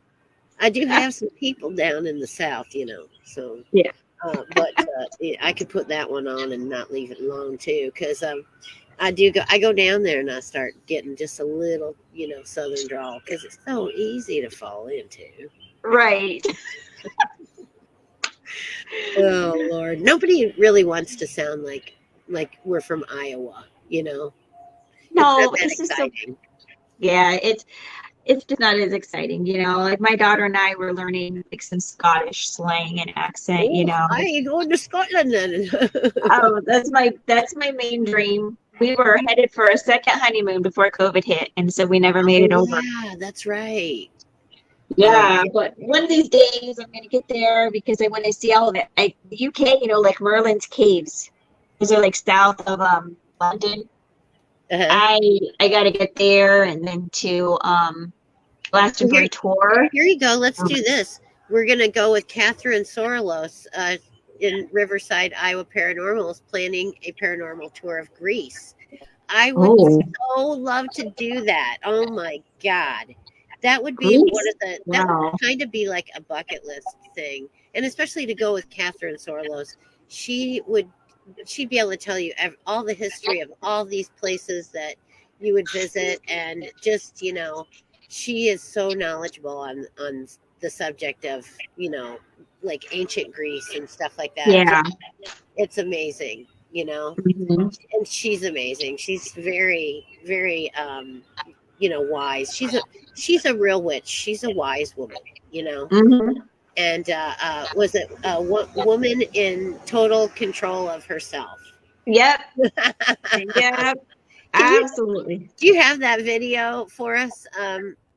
[SPEAKER 1] I do have some people down in the South, so.
[SPEAKER 2] Yeah.
[SPEAKER 1] But yeah, I could put that one on and not leave it alone too, because I go down there and I start getting just a little, Southern drawl, because it's so easy to fall into.
[SPEAKER 2] Right.
[SPEAKER 1] Oh Lord, nobody really wants to sound like we're from Iowa, It's not
[SPEAKER 2] No,
[SPEAKER 1] that
[SPEAKER 2] it's just so.
[SPEAKER 1] exciting.
[SPEAKER 2] Yeah, it's just not as exciting, Like my daughter and I were learning like some Scottish slang and accent,
[SPEAKER 1] Oh, I ain't going to Scotland then.
[SPEAKER 2] Oh, that's my main dream. we were headed for a second honeymoon before COVID hit, and so we never made it over.
[SPEAKER 1] Yeah, that's right.
[SPEAKER 2] Yeah, but one of these days I'm gonna get there because I want to see all of it. The UK, like Merlin's Caves. Those are like south of London.
[SPEAKER 1] Uh-huh.
[SPEAKER 2] I gotta get there and then to Glastonbury tour.
[SPEAKER 1] Here you go. Let's do this. We're gonna go with Catherine Sorelos in Riverside, Iowa Paranormals, planning a paranormal tour of Greece. I would so love to do that. Oh my God. That would be
[SPEAKER 2] Greece?
[SPEAKER 1] one of the, that
[SPEAKER 2] Wow.
[SPEAKER 1] would kind of be like a bucket list thing. And especially to go with Catherine Sorelos, she'd be able to tell you all the history of all these places that you would visit. And just, she is so knowledgeable on the subject of, like ancient Greece and stuff like that.
[SPEAKER 2] Yeah.
[SPEAKER 1] It's amazing,
[SPEAKER 2] Mhm.
[SPEAKER 1] and she's amazing. She's very, very, wise. She's a real witch. She's a wise woman,
[SPEAKER 2] Mhm.
[SPEAKER 1] and was it a woman in total control of herself?
[SPEAKER 2] Yep. Yep.
[SPEAKER 1] Can
[SPEAKER 2] Absolutely.
[SPEAKER 1] do you have that video for us?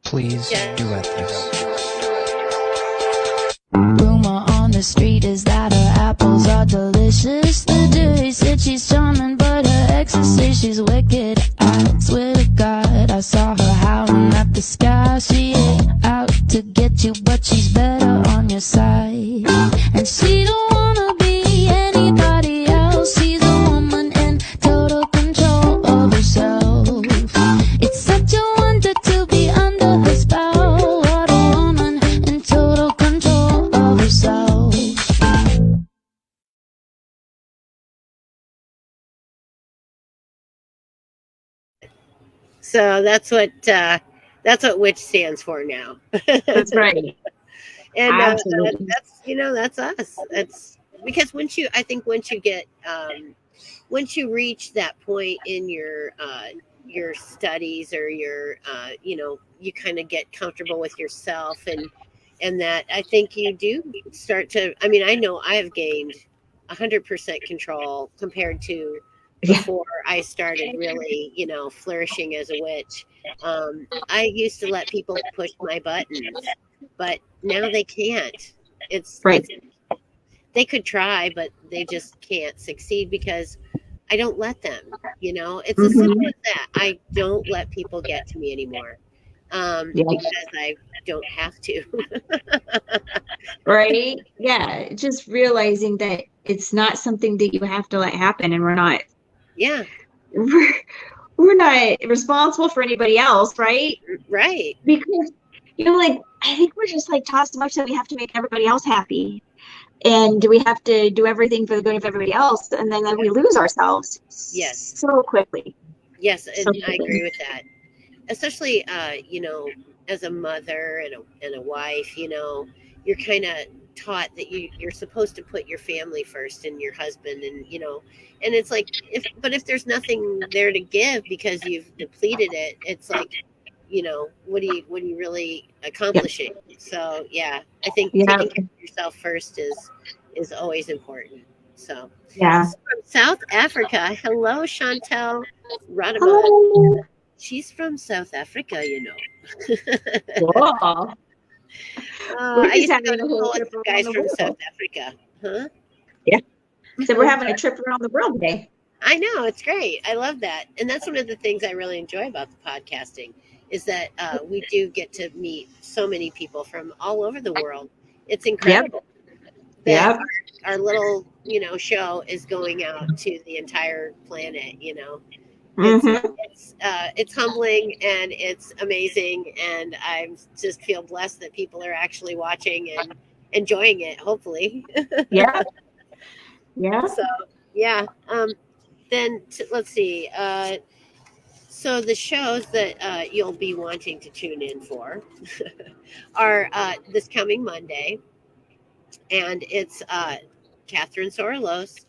[SPEAKER 3] Please duet this.
[SPEAKER 4] Rumor on the street is that her apples are delicious. The jury said she's charming, but her exes say she's wicked. I swear to God, I saw her howling at the sky. She ain't out to get you, but she's better on your side. And she don't wanna be anybody else. She's a woman in total control of herself. It's such a wonder to be under her spell. What a woman in total control of herself.
[SPEAKER 1] So that's what witch stands for now.
[SPEAKER 2] That's right.
[SPEAKER 1] And
[SPEAKER 2] Absolutely.
[SPEAKER 1] that's us. That's because I think once you get once you reach that point in your studies, or you kind of get comfortable with yourself, and that I think you do start to. I mean, I know I have gained 100% control compared to before I started really, flourishing as a witch. I used to let people push my buttons, but now they can't.
[SPEAKER 2] Right.
[SPEAKER 1] They could try, but they just can't succeed because I don't let them. It's as simple as that. I don't let people get to me anymore, because I don't have to.
[SPEAKER 2] Right? Yeah. Just realizing that it's not something that you have to let happen, and we're not
[SPEAKER 1] Yeah,
[SPEAKER 2] we're not responsible for anybody else, right?
[SPEAKER 1] right.
[SPEAKER 2] Because I think we're just taught so much that we have to make everybody else happy, and we have to do everything for the good of everybody else, and then we lose ourselves
[SPEAKER 1] Yes.
[SPEAKER 2] so quickly.
[SPEAKER 1] Yes, and I agree with that. Especially, as a mother and a wife, you're kind of taught that you're supposed to put your family first and your husband, and it's like if there's nothing there to give because you've depleted it, it's like, what are you really accomplishing? So yeah, I think taking care of yourself first is always important. So
[SPEAKER 2] Yeah.
[SPEAKER 1] from South Africa, hello, Chantel Radema.
[SPEAKER 2] Oh,
[SPEAKER 1] She's from South Africa,
[SPEAKER 2] cool.
[SPEAKER 1] I used to go to school with guys from South Africa. Huh?
[SPEAKER 2] Yeah. So we're having a trip around the world today.
[SPEAKER 1] I know, it's great. I love that. And that's one of the things I really enjoy about the podcasting is that we do get to meet so many people from all over the world. It's incredible that our little, show is going out to the entire planet, It's humbling and it's amazing, and I just feel blessed that people are actually watching and enjoying it, hopefully.
[SPEAKER 2] Yeah. Yeah.
[SPEAKER 1] So yeah. Then let's see. So the shows that you'll be wanting to tune in for are this coming Monday, and it's Catherine Sorelos.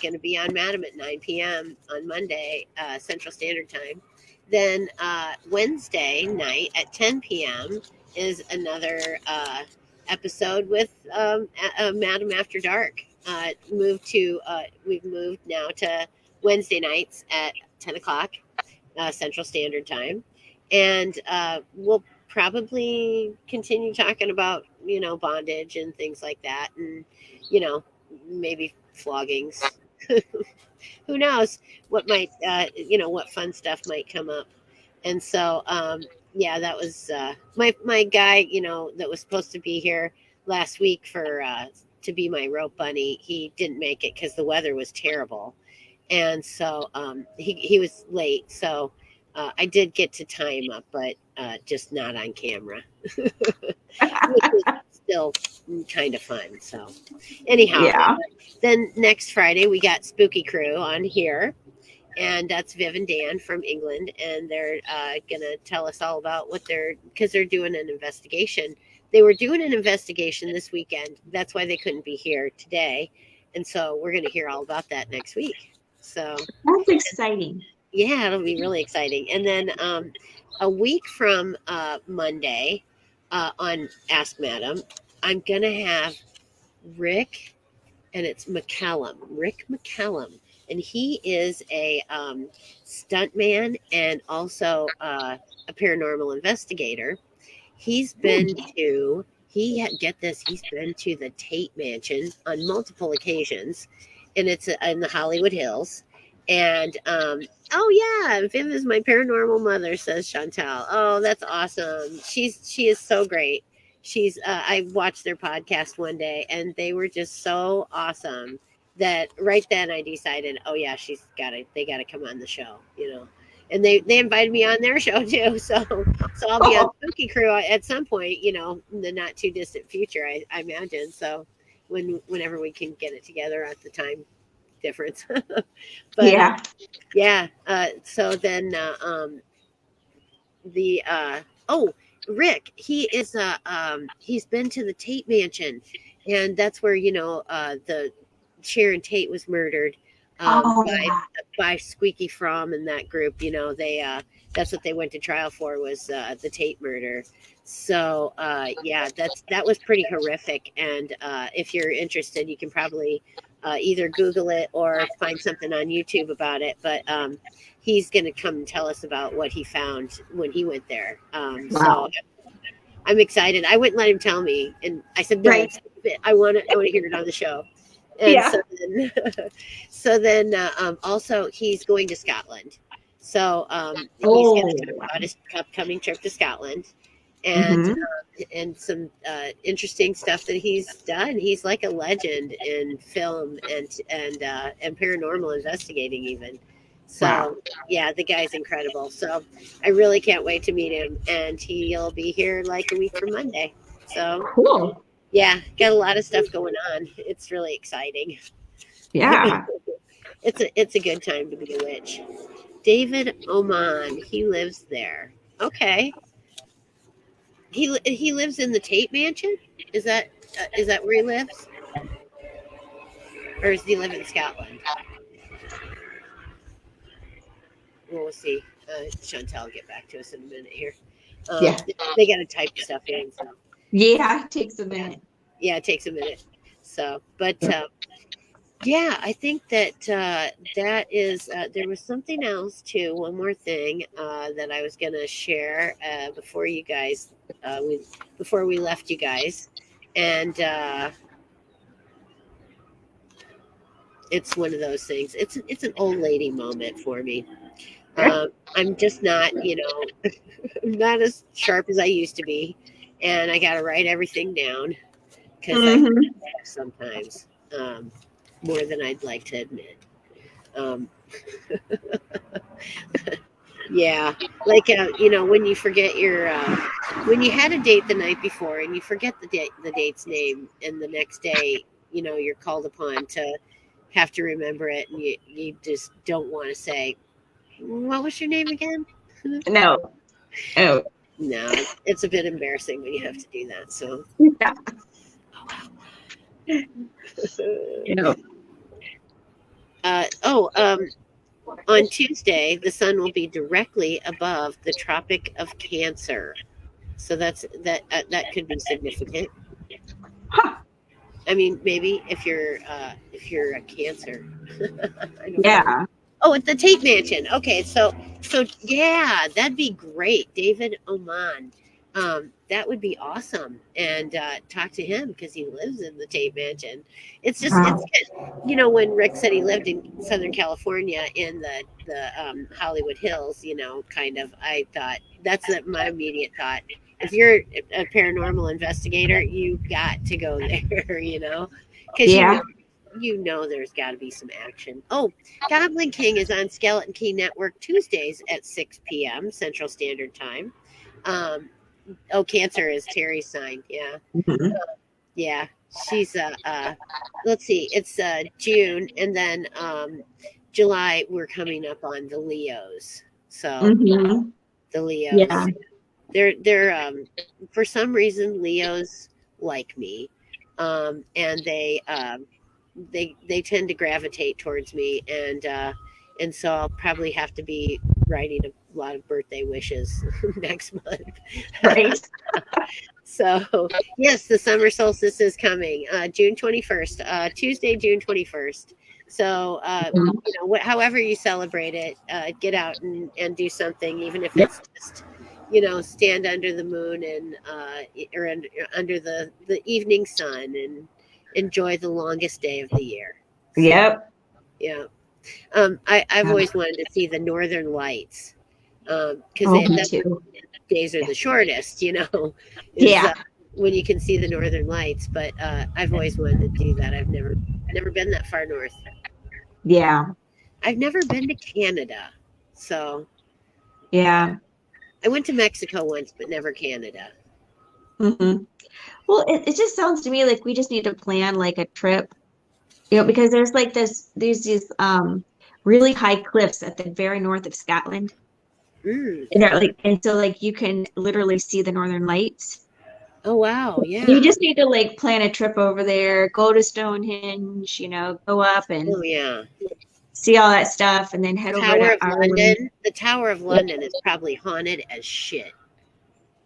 [SPEAKER 1] Going to be on Madam at 9 p.m. on Monday, Central Standard Time. Then Wednesday night at 10 p.m. is another episode with Madam After Dark. We've moved now to Wednesday nights at 10 o'clock Central Standard Time. And we'll probably continue talking about, bondage and things like that. And, maybe floggings. Who knows what might, what fun stuff might come up. And so, yeah, that was my guy, that was supposed to be here last week to be my rope bunny. He didn't make it because the weather was terrible. And so he was late. So I did get to tie him up, but just not on camera, which was still kind of fun. So anyhow,
[SPEAKER 2] Yeah.
[SPEAKER 1] then next Friday we got Spooky Crew on here. And that's Viv and Dan from England. And they're going to tell us all about because they're doing an investigation. They were doing an investigation this weekend. That's why they couldn't be here today. And so we're going to hear all about that next week. So
[SPEAKER 2] That's exciting.
[SPEAKER 1] yeah, it'll be really exciting. And then a week from Monday on Ask Madam, I'm going to have Rick, and it's Rick McCallum. And he is a stuntman and also a paranormal investigator. He's been get this, he's been to the Tate Mansion on multiple occasions, and it's in the Hollywood Hills. And oh yeah, Viv is my paranormal mother, says Chantal. Oh, that's awesome. She is so great. I watched their podcast one day, and they were just so awesome that right then I decided, oh yeah, they gotta come on the show, and they invited me on their show too. So I'll be on Spooky Crew at some point, in the not too distant future, I imagine. So whenever we can get it together at the time difference. But yeah. So then Rick, he is he's been to the Tate Mansion, and that's where the Sharon Tate was murdered by Squeaky Fromm and that group. That's what they went to trial for, was the Tate murder. So yeah, that was pretty horrific. And if you're interested, you can probably either Google it or find something on YouTube about it. But he's going to come and tell us about what he found when he went there. So I'm excited. I wouldn't let him tell me, and I said, no, I want to hear it on the show. And so then also he's going to Scotland. So he's going to talk about his upcoming trip to Scotland, and some interesting stuff that he's done. He's like a legend in film and paranormal investigating even. So yeah, the guy's incredible. So I really can't wait to meet him, and he'll be here like a week from Monday. So
[SPEAKER 2] cool.
[SPEAKER 1] Yeah, got a lot of stuff going on. It's really exciting.
[SPEAKER 2] Yeah.
[SPEAKER 1] It's a good time to be a witch. David Oman, he lives there. Okay. He lives in the Tate Mansion? Is that where he lives? Or does he live in Scotland? Well, we'll see. Chantal will get back to us in a minute here. They got to type stuff in. So.
[SPEAKER 2] Yeah, it takes a minute.
[SPEAKER 1] Yeah, it takes a minute. So, but yeah, I think that that is. There was something else too. One more thing that I was going to share before you guys, before we left you guys, and it's one of those things. It's an old lady moment for me. I'm just not, not as sharp as I used to be. And I got to write everything down because I forget sometimes more than I'd like to admit. Yeah, like when you forget when you had a date the night before and you forget the date's name, and the next day, you're called upon to have to remember it, and you just don't want to say, what was your name again?
[SPEAKER 2] No. Oh.
[SPEAKER 1] No, it's a bit embarrassing when you have to do that. So, on Tuesday, the sun will be directly above the Tropic of Cancer, so that could be significant.
[SPEAKER 2] Huh.
[SPEAKER 1] I mean, maybe if you're a Cancer.
[SPEAKER 2] Yeah.
[SPEAKER 1] Oh, at the Tate Mansion. Okay, so yeah, that'd be great. David Oman. That would be awesome. And talk to him because he lives in the Tate Mansion. It's just it's
[SPEAKER 2] Wow.
[SPEAKER 1] when Rick said he lived in Southern California in the Hollywood Hills, kind of. I thought that's my immediate thought. If you're a paranormal investigator, you got to go there, because
[SPEAKER 2] Yeah.
[SPEAKER 1] there's got to be some action. Oh, Goblin King is on Skeleton Key Network Tuesdays at 6 p.m. Central Standard Time. Cancer is Terry's sign. Yeah.
[SPEAKER 2] Mhm.
[SPEAKER 1] Yeah. She's, let's see, it's June, and then July, we're coming up on the Leos. So
[SPEAKER 2] Mhm.
[SPEAKER 1] the Leos,
[SPEAKER 2] Yeah.
[SPEAKER 1] they're for some reason, Leos like me. And they tend to gravitate towards me, and so I'll probably have to be writing a lot of birthday wishes next month.
[SPEAKER 2] Right.
[SPEAKER 1] So yes, the summer solstice is coming, June 21st, Tuesday, June 21st. So
[SPEAKER 2] Mhm.
[SPEAKER 1] however you celebrate it, get out and do something, even if
[SPEAKER 2] Yep.
[SPEAKER 1] it's just stand under the moon and or under the evening sun and enjoy the longest day of the year. So,
[SPEAKER 2] Yep.
[SPEAKER 1] yeah. I've always wanted to see the Northern Lights, because
[SPEAKER 2] Oh, me
[SPEAKER 1] that's
[SPEAKER 2] too.
[SPEAKER 1] days are the shortest, is
[SPEAKER 2] Yeah.
[SPEAKER 1] when you can see the Northern Lights. But I've always wanted to do that. I've never been that far north.
[SPEAKER 2] Yeah.
[SPEAKER 1] I've never been to Canada, so
[SPEAKER 2] Yeah.
[SPEAKER 1] I went to Mexico once, but never Canada.
[SPEAKER 2] Hmm. Well, it just sounds to me like we just need to plan like a trip, because there's like there's these really high cliffs at the very north of Scotland.
[SPEAKER 1] Mm.
[SPEAKER 2] And they're like, and so like you can literally see the Northern Lights.
[SPEAKER 1] Oh wow,
[SPEAKER 2] You
[SPEAKER 1] yeah.
[SPEAKER 2] just need to like plan a trip over there, go to Stonehenge, go up and
[SPEAKER 1] Oh yeah.
[SPEAKER 2] see all that stuff, and then head over
[SPEAKER 1] Tower
[SPEAKER 2] to
[SPEAKER 1] of
[SPEAKER 2] Ireland.
[SPEAKER 1] London. The Tower of
[SPEAKER 2] Yep.
[SPEAKER 1] London is probably haunted as shit.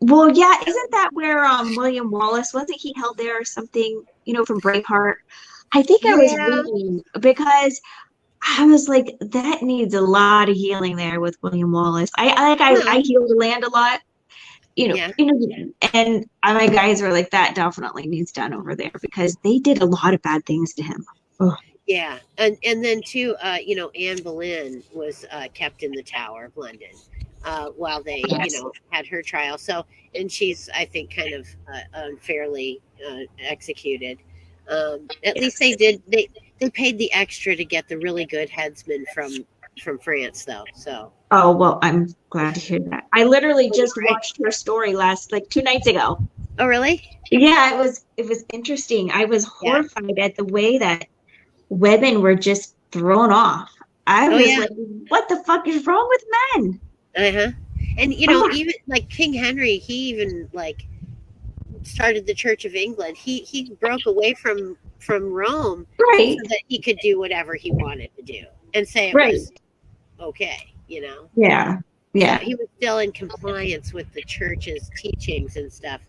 [SPEAKER 2] Well, yeah, isn't that where William Wallace, wasn't he held there or something, from Braveheart? I think I was
[SPEAKER 1] Yeah.
[SPEAKER 2] reading because I was like, that needs a lot of healing there with William Wallace. I
[SPEAKER 1] Well,
[SPEAKER 2] heal the land a lot,
[SPEAKER 1] yeah.
[SPEAKER 2] and my guys were like, that definitely needs done over there because they did a lot of bad things to him. Oh,
[SPEAKER 1] Yeah, and then too, Anne Boleyn was kept in the Tower of London while they,
[SPEAKER 2] yes.
[SPEAKER 1] had her trial. So, and she's, I think, kind of unfairly executed. At least
[SPEAKER 2] Yes.
[SPEAKER 1] they paid the extra to get the really good headsman from France, though. So,
[SPEAKER 2] Oh, well, I'm glad to hear that. I literally just
[SPEAKER 1] right?
[SPEAKER 2] watched her story like 2 nights ago.
[SPEAKER 1] Oh, really?
[SPEAKER 2] Yeah, it was interesting. I was
[SPEAKER 1] Yeah.
[SPEAKER 2] horrified at the way that women were just thrown off. I
[SPEAKER 1] Oh,
[SPEAKER 2] was
[SPEAKER 1] yeah.
[SPEAKER 2] like, what the fuck is wrong with men?
[SPEAKER 1] Uh-huh. And
[SPEAKER 2] Oh,
[SPEAKER 1] even like King Henry, he even like started the Church of England. He broke away from Rome
[SPEAKER 2] right,
[SPEAKER 1] so that he could do whatever he wanted to do and say it
[SPEAKER 2] right.
[SPEAKER 1] was okay.
[SPEAKER 2] Yeah,
[SPEAKER 1] So
[SPEAKER 2] yeah,
[SPEAKER 1] he was still in compliance with the church's teachings and stuff,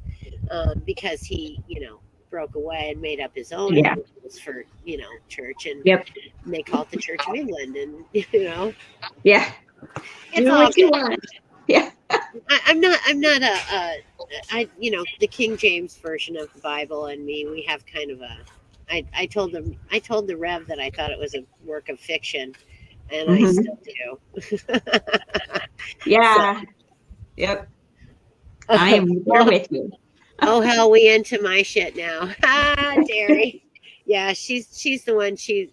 [SPEAKER 1] because he, broke away and made up his own
[SPEAKER 2] yeah,
[SPEAKER 1] rules for, church, and
[SPEAKER 2] yep,
[SPEAKER 1] they call it the Church of England, and
[SPEAKER 2] yeah.
[SPEAKER 1] it's
[SPEAKER 2] Do
[SPEAKER 1] all
[SPEAKER 2] what you
[SPEAKER 1] good.
[SPEAKER 2] want. Yeah.
[SPEAKER 1] I'm not the King James version of the Bible, and me, we have kind of I told the Rev that I thought it was a work of fiction, and I
[SPEAKER 2] Hmm.
[SPEAKER 1] still do.
[SPEAKER 2] Yeah. Yep. I am there with you.
[SPEAKER 1] Oh hell, we into my shit now. Terry. Yeah, she's the one. She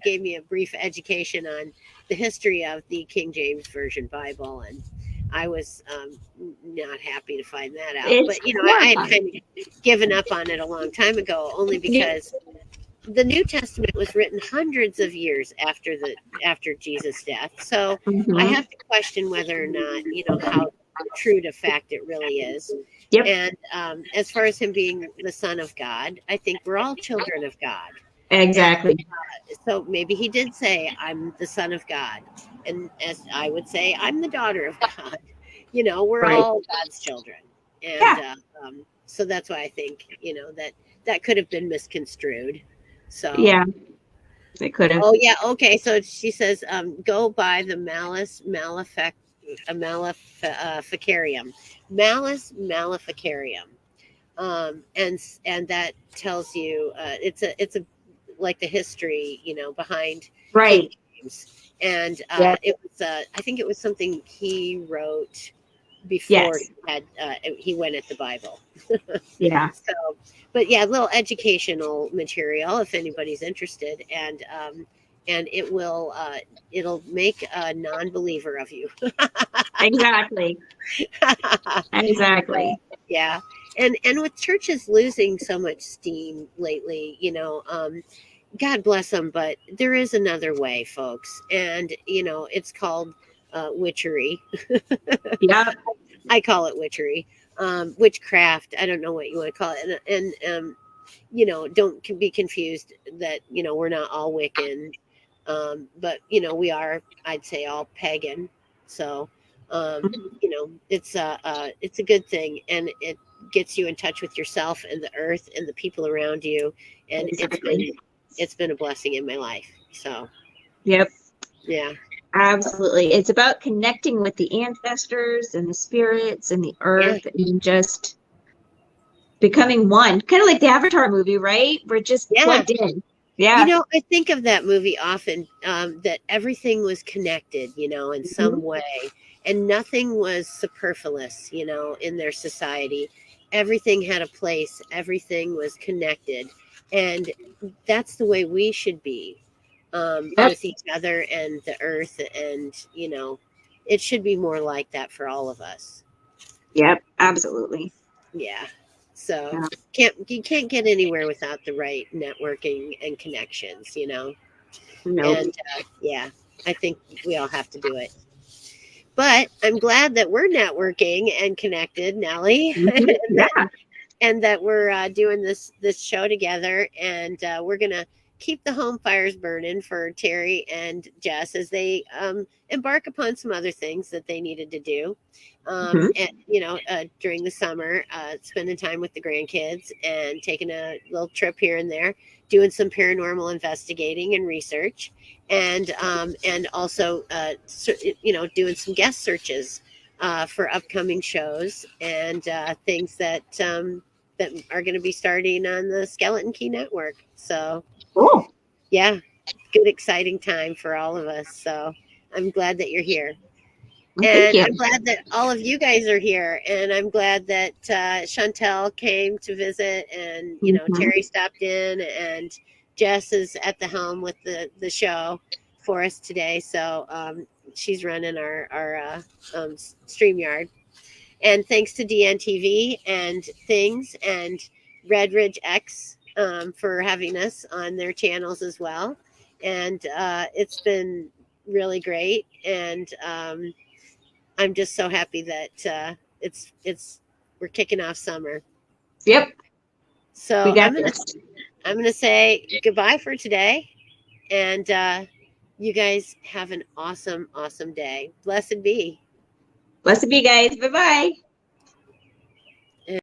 [SPEAKER 1] gave me a brief education on the history of the King James Version Bible, and I was not happy to find that out.
[SPEAKER 2] It's
[SPEAKER 1] But I had
[SPEAKER 2] horrifying.
[SPEAKER 1] kind of given up on it a long time ago, only because the New Testament was written hundreds of years after Jesus' death. So I
[SPEAKER 2] Mhm.
[SPEAKER 1] have to question whether or not how true to fact it really is.
[SPEAKER 2] Yep.
[SPEAKER 1] And as far as him being the son of God, I think we're all children of God.
[SPEAKER 2] Exactly.
[SPEAKER 1] So maybe he did say, I'm the son of God. And as I would say, I'm the daughter of God. We're
[SPEAKER 2] Right.
[SPEAKER 1] all God's children. And
[SPEAKER 2] Yeah.
[SPEAKER 1] so that's why I think, that could have been misconstrued. So,
[SPEAKER 2] Yeah. It could have.
[SPEAKER 1] Oh yeah, okay. So she says, go by the Maleficarium, Malus Maleficarium, and that tells you it's a like the history, behind King
[SPEAKER 2] Right.
[SPEAKER 1] James, and
[SPEAKER 2] Yeah.
[SPEAKER 1] it was I think it was something he wrote before
[SPEAKER 2] Yes.
[SPEAKER 1] he went at the Bible.
[SPEAKER 2] Yeah.
[SPEAKER 1] So, but yeah, a little educational material if anybody's interested, and it'll make a non-believer of you.
[SPEAKER 2] Exactly. Exactly.
[SPEAKER 1] Yeah, and with churches losing so much steam lately, God bless them, but there is another way, folks, and it's called witchery.
[SPEAKER 2] Yep.
[SPEAKER 1] I call it witchery, witchcraft. I don't know what you want to call it, and don't be confused that we're not all Wiccan, but we are. I'd say all pagan. So, it's a good thing, and it gets you in touch with yourself and the earth and the people around you, and
[SPEAKER 2] Exactly.
[SPEAKER 1] it's been a blessing in my life. So,
[SPEAKER 2] Yep.
[SPEAKER 1] yeah.
[SPEAKER 2] Absolutely. It's about connecting with the ancestors and the spirits and the
[SPEAKER 1] Yeah.
[SPEAKER 2] earth and just becoming one. Kind of like the Avatar movie, right? We're just
[SPEAKER 1] Yeah.
[SPEAKER 2] plugged in. Yeah.
[SPEAKER 1] I think of that movie often, that everything was connected, in some way, and nothing was superfluous, in their society. Everything had a place, everything was connected. And that's the way we should be,
[SPEAKER 2] Yep.
[SPEAKER 1] with each other and the earth. And, it should be more like that for all of us.
[SPEAKER 2] Yep. Absolutely.
[SPEAKER 1] Yeah. So
[SPEAKER 2] Yeah.
[SPEAKER 1] you can't get anywhere without the right networking and connections,
[SPEAKER 2] Nope.
[SPEAKER 1] And yeah, I think we all have to do it. But I'm glad that we're networking and connected, Nellie,
[SPEAKER 2] Mhm. Yeah.
[SPEAKER 1] and that we're doing this show together, and we're gonna keep the home fires burning for Terry and Jess as they embark upon some other things that they needed to do,
[SPEAKER 2] Mhm.
[SPEAKER 1] and during the summer, spending time with the grandkids and taking a little trip here and there, doing some paranormal investigating and research, and also doing some guest searches for upcoming shows and things that are going to be starting on the Skeleton Key Network. So,
[SPEAKER 2] Cool.
[SPEAKER 1] yeah, good, exciting time for all of us. So, I'm glad that you're here.
[SPEAKER 2] Well, thank
[SPEAKER 1] And
[SPEAKER 2] you.
[SPEAKER 1] I'm glad that all of you guys are here. And I'm glad that Chantel came to visit, and,
[SPEAKER 2] Mhm.
[SPEAKER 1] Terry stopped in, and Jess is at the helm with the show for us today. So, she's running our StreamYard. And thanks to DNTV and Things and Red Ridge X, for having us on their channels as well. And it's been really great. And I'm just so happy that it's we're kicking off summer.
[SPEAKER 2] Yep. We
[SPEAKER 1] So
[SPEAKER 2] got this.
[SPEAKER 1] I'm gonna say goodbye for today, and you guys have an awesome day. Blessed be.
[SPEAKER 2] Blessed be, guys. Bye bye.